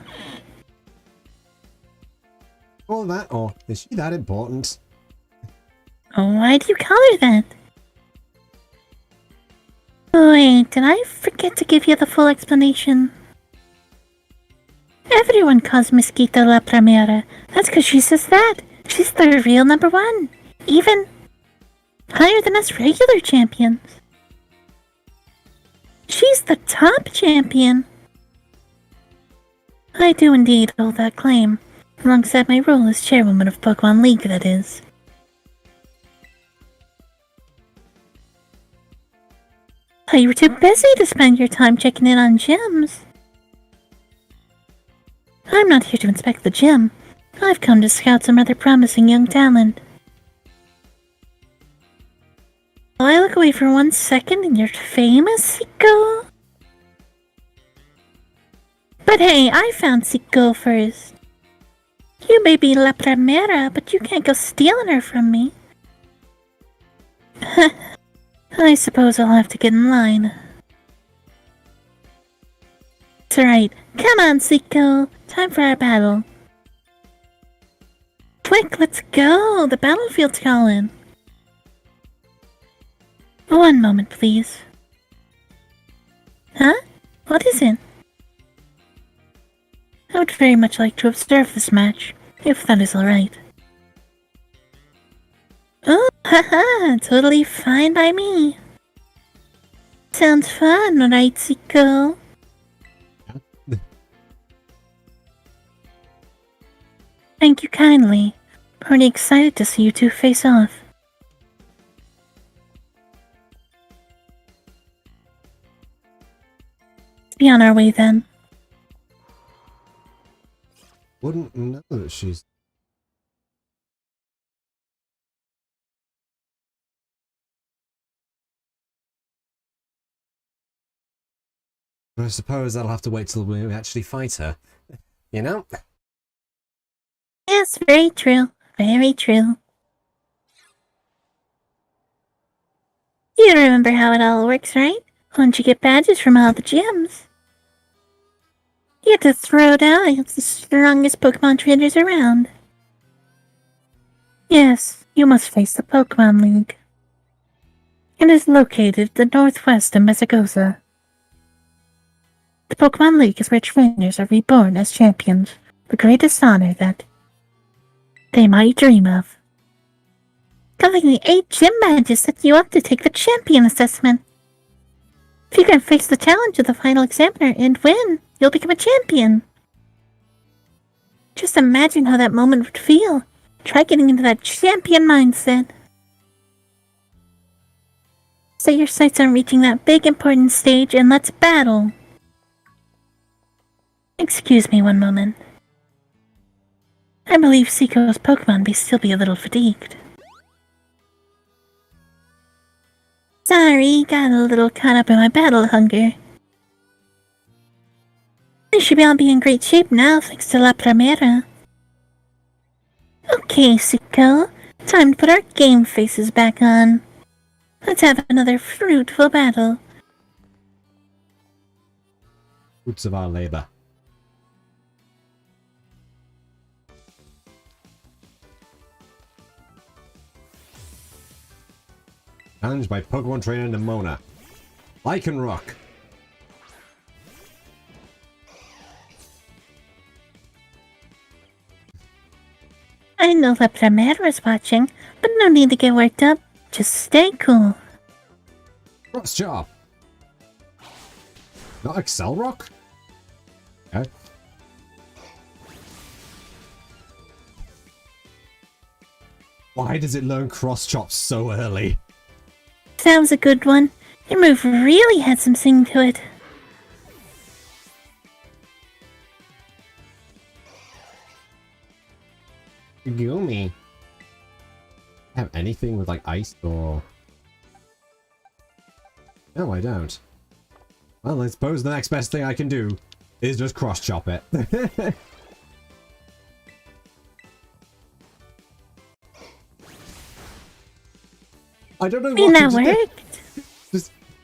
All that, or is she that important? Why do you call her that? Wait, did I forget to give you the full explanation? Everyone calls Mosquito La Primera. That's because she says that. She's the real number one. Even higher than us regular champions. She's the top champion. I do indeed hold that claim. Alongside my role as chairwoman of Pokemon League, that is. Oh, you were too busy to spend your time checking in on gyms. I'm not here to inspect the gym. I've come to scout some rather promising young talent. Will I look away for 1 second and you're famous, Siko? But hey, I found Siko first. You may be La Primera, but you can't go stealing her from me. I suppose I'll have to get in line. That's right. Come on, Siko. Time for our battle. Quick, let's go. The battlefield's calling. 1 moment, please. Huh? What is it? I would very much like to observe this match, if that is alright. Oh, haha, totally fine by me. Sounds fun, right, Siko? Thank you kindly. Pretty excited to see you two face off. Let's be on our way then. Wouldn't know that she's... But I suppose that'll have to wait till we actually fight her. You know? Yes, very true. Very true. You remember how it all works, right? Once you get badges from all the gyms, You have to throw it out against the strongest Pokemon trainers around. Yes, you must face the Pokemon League. It is located to the northwest of Mesagoza. The Pokemon League is where trainers are reborn as champions, the greatest honor that they might dream of. Collecting the 8 gym badges set you up to take the champion assessment. If you can face the challenge of the final examiner and win, you'll become a champion. Just imagine how that moment would feel. Try getting into that champion mindset. Set your sights on reaching that big important stage and let's battle. Excuse me one moment. I believe Seiko's Pokemon may still be a little fatigued. Sorry, got a little caught up in my battle hunger. I should all be in great shape now thanks to La Primera. Okay, Seiko, time to put our game faces back on. Let's have another fruitful battle. Fruits of our labor. Challenged by Pokemon trainer Nimona. Lycanroc. I know La Primera's watching, but no need to get worked up. Just stay cool. Cross Chop. Not Accelerock? Okay. Why does it learn Cross Chop so early? That was a good one. Your move really had some sing to it. Gumi. Have anything with like ice or... No, I don't. Well, I suppose the next best thing I can do is just cross chop it. I don't know what that to do. worked.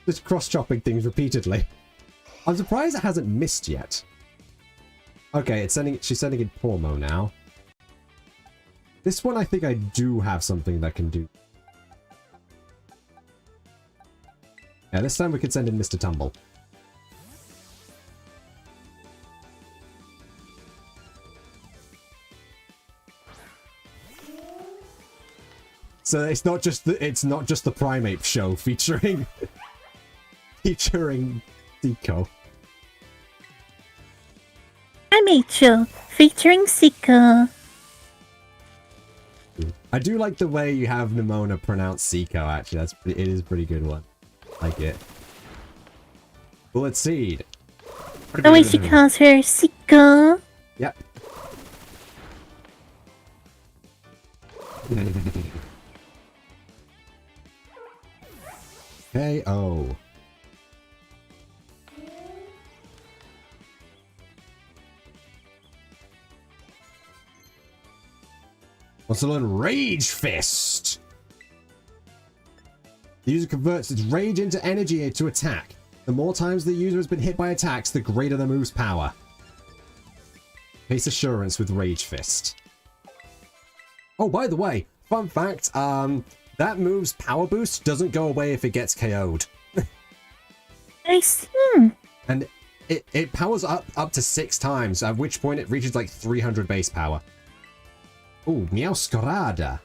Just cross chopping things repeatedly. I'm surprised it hasn't missed yet. Okay, it's sending. She's sending in Pormo now. This one, I think I do have something that can do. Yeah, this time we could send in Mr. Tumble. So it's not just the Primate show featuring Seiko. Primate Show featuring Seiko. I do like the way you have Nimona pronounce Seiko. Actually, it is a pretty good one. Like it. Bullet Seed. The way she calls her Seiko. Yep. KO. Wants to learn Rage Fist. The user converts its rage into energy to attack. The more times the user has been hit by attacks, the greater the move's power. Pace Assurance with Rage Fist. Oh, by the way, fun fact, that move's power boost doesn't go away if it gets KO'd. I see. And it powers up to 6 times, at which point it reaches like 300 base power. Oh, Meowscarada.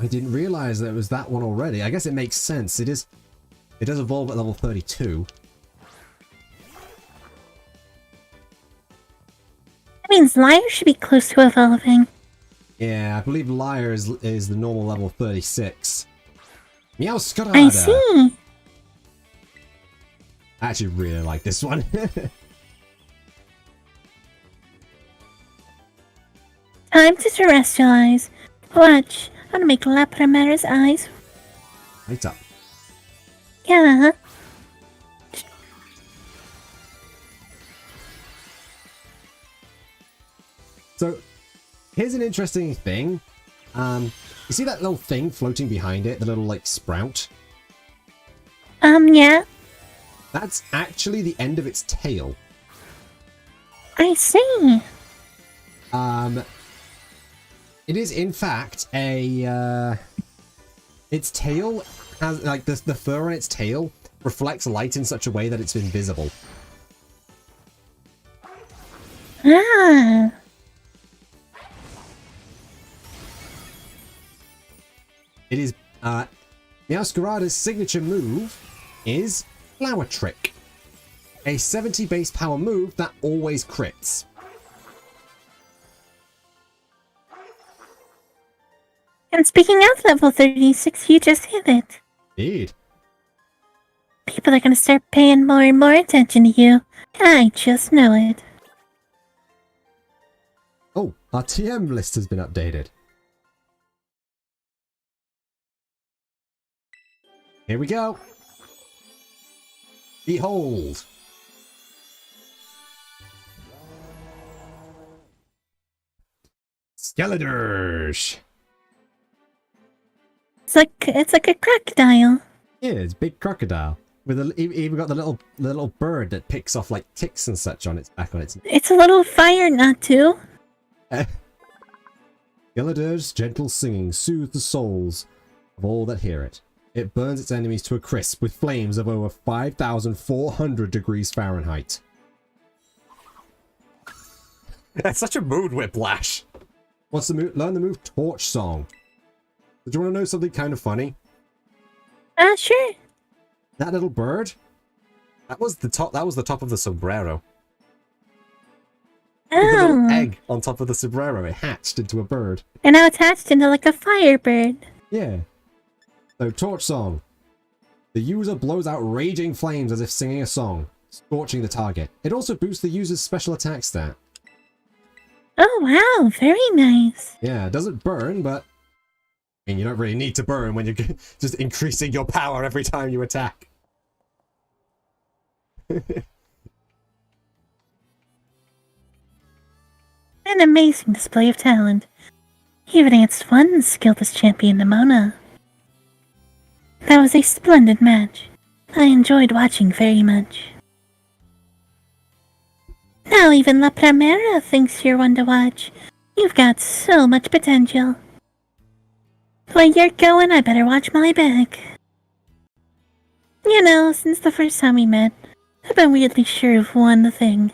I didn't realize that it was that one already. I guess it makes sense. It does evolve at level 32. That means Liar should be close to evolving. Yeah, I believe Liar is the normal level 36. Meowscarada. I see. I actually really like this one. Time to terrestrialize. Watch, I'm gonna make La Primera's eyes. Right up. Yeah. So, here's an interesting thing. You see that little thing floating behind it? The little, like, sprout? Yeah. That's actually the end of its tail. I see. It is in fact a its tail has like the fur on its tail reflects light in such a way that it's invisible. Ah. It is Meowscarada's signature move is Flower Trick, a 70 base power move that always crits. And speaking of level 36, you just hit it. Indeed. People are gonna start paying more and more attention to you. I just know it. Oh, our TM list has been updated. Here we go. Behold. Skeletors. It's like a crocodile. Yeah, it's a big crocodile. With even got the little bird that picks off like ticks and such on its back on its. It's a little fire nut too. Skeletors' gentle singing soothes the souls of all that hear it. It burns its enemies to a crisp with flames of over 5,400 degrees Fahrenheit. That's such a mood whiplash. What's the move? Learn the move Torch Song. Did you want to know something kind of funny? Sure. That little bird, that was the top of the sombrero. Oh. With a little egg on top of the sombrero, it hatched into a bird. And now it's hatched into like a firebird. Yeah. So, Torch Song. The user blows out raging flames as if singing a song, scorching the target. It also boosts the user's special attack stat. Oh wow, very nice. Yeah, it doesn't burn, but I mean, you don't really need to burn when you're just increasing your power every time you attack. An amazing display of talent. Even against one skillless champion, Nimona. That was a splendid match. I enjoyed watching very much. Now even La Primera thinks you're one to watch. You've got so much potential. The way you're going, I better watch my back. You know, since the first time we met, I've been weirdly sure of one thing.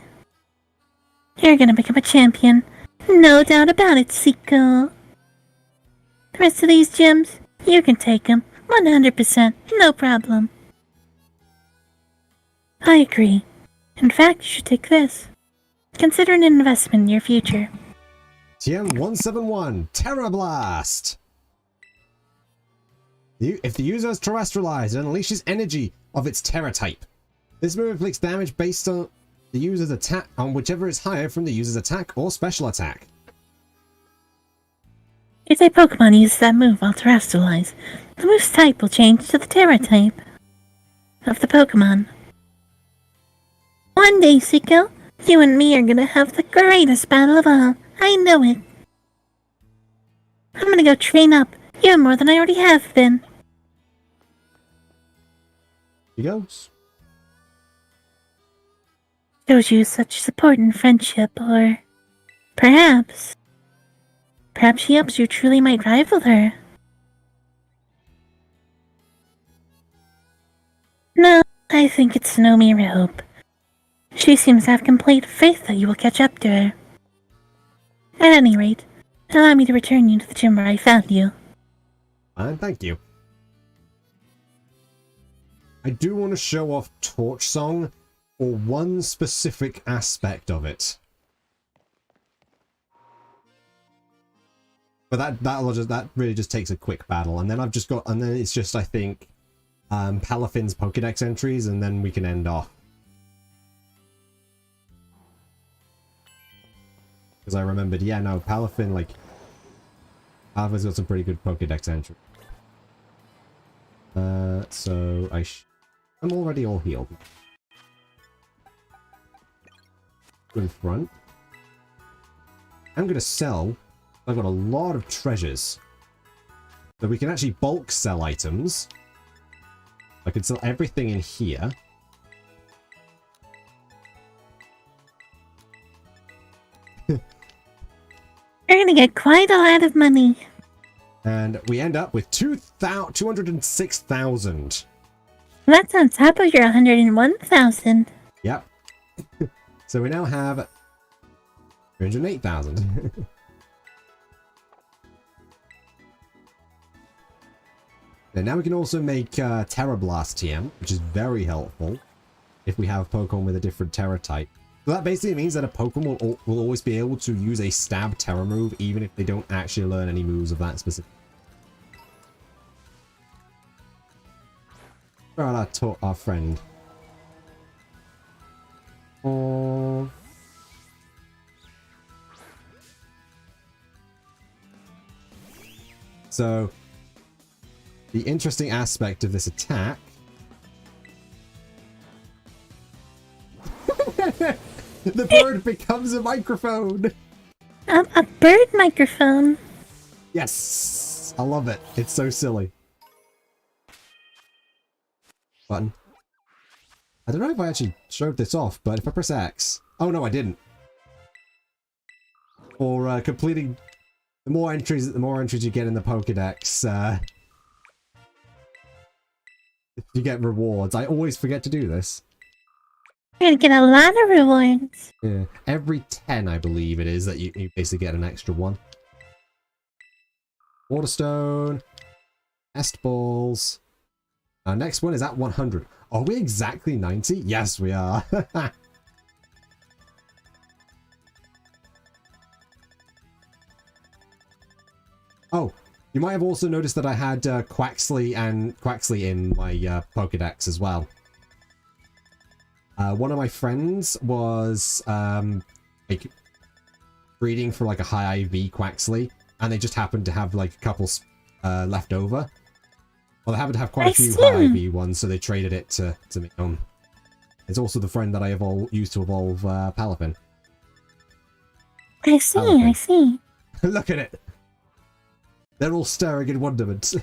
You're gonna become a champion. No doubt about it, Seiko. The rest of these gems, you can take them. 100%, no problem. I agree. In fact, you should take this. Consider an investment in your future. TM171, Terra Blast! If the user is terrestrialized, it unleashes energy of its Terra type. This move inflicts damage based on the user's attack, on whichever is higher from the user's attack or special attack. If a Pokemon uses that move while terrestrialized, the move's type will change to the Terra type of the Pokemon. One day, Seiko, you and me are gonna have the greatest battle of all. I know it. I'm gonna go train up, even more than I already have been. He goes. Shows you such support and friendship, or perhaps she helps you truly might rival her. No, I think it's no mere hope. She seems to have complete faith that you will catch up to her. At any rate, allow me to return you to the gym where I found you. And thank you. I do want to show off Torch Song for one specific aspect of it. But that really just takes a quick battle, and then it's just I think Palafin's Pokédex entries, and then we can end off. Because I remembered, yeah, no, Palafin's got some pretty good Pokédex entry. So I'm already all healed. In front. I'm gonna sell. I've got a lot of treasures. So we can actually bulk sell items. I can sell everything in here. You're gonna get quite a lot of money. And we end up with 206,000. That's on top of your 101,000. Yep. So we now have 308,000. And now we can also make Terra Blast TM, which is very helpful if we have Pokemon with a different Terra type. So that basically means that a Pokemon will always be able to use a Stab Terra move, even if they don't actually learn any moves of that specific. Our friend. Oh. So, the interesting aspect of this attack. The bird becomes a microphone. A bird microphone. Yes, I love it. It's so silly. Button. I don't know if I actually showed this off, but if I press X... Oh, no, I didn't. For completing... The more entries you get in the Pokédex, you get rewards. I always forget to do this. You're gonna get a lot of rewards. Yeah. Every 10, I believe it is, that you basically get an extra one. Waterstone. Nest balls. Our next one is at 100. Are we exactly 90? Yes, we are. Oh, you might have also noticed that I had Quaxley in my Pokédex as well. One of my friends was like breeding for like a high IV Quaxley, and they just happened to have like a couple left over. Well, they happened to have quite a few high IV ones, so they traded it to me. It's also the friend that I used to evolve Palafin. I see, Palafin. I see. Look at it. They're all staring in wonderment.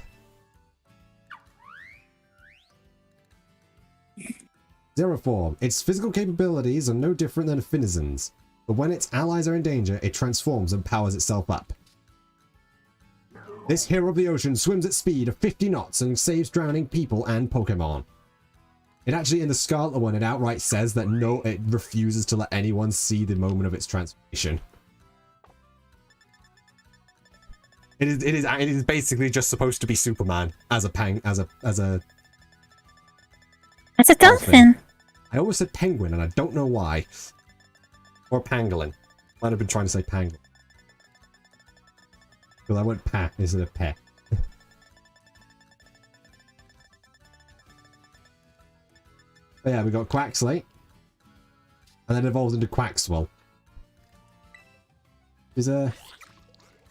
Zero form. Its physical capabilities are no different than a Finizen's, but when its allies are in danger, it transforms and powers itself up. This hero of the ocean swims at speed of 50 knots and saves drowning people and Pokemon. It actually, in the Scarlet one, it outright says that it refuses to let anyone see the moment of its transformation. It is basically just supposed to be Superman as a dolphin. I always said penguin, and I don't know why. Or pangolin. Might have been trying to say pangolin. Well, I went pa instead of pe. But yeah, we got Quaxley. And then evolves into Quaxwell. Is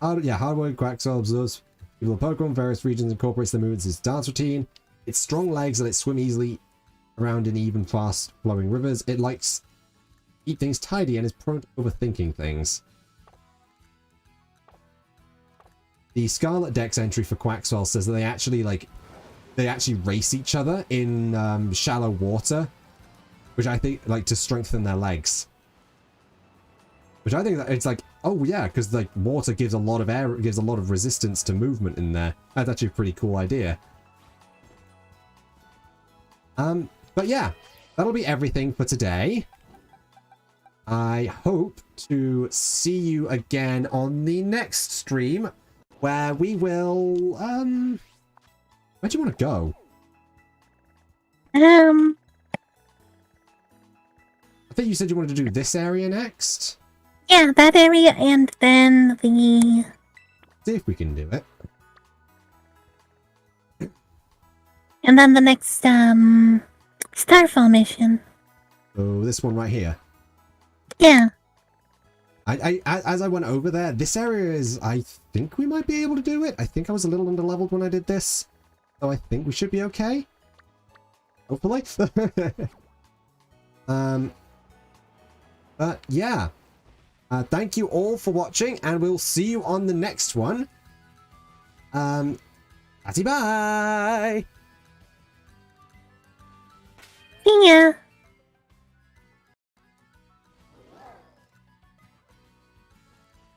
hardworking Quaxwell observes people Pokemon in various regions, incorporates their movements in its dance routine. Its strong legs let it swim easily around in even fast-flowing rivers. It likes to keep things tidy and is prone to overthinking things. The Scarlet Dex entry for Quaxwell says that they actually race each other in shallow water, which I think to strengthen their legs. Which I think that it's like, oh yeah, because like water gives a lot of air, gives a lot of resistance to movement in there. That's actually a pretty cool idea. But yeah, that'll be everything for today. I hope to see you again on the next stream, where we will, where do you want to go? I think you said you wanted to do this area next? Yeah, that area, and then the... See if we can do it. And then the next, Starfall mission. Oh, this one right here? Yeah. As I went over there, this area is, I think we might be able to do it. I think I was a little underleveled when I did this. So I think we should be okay. Hopefully. But yeah. Thank you all for watching, and we'll see you on the next one. Bye! See ya!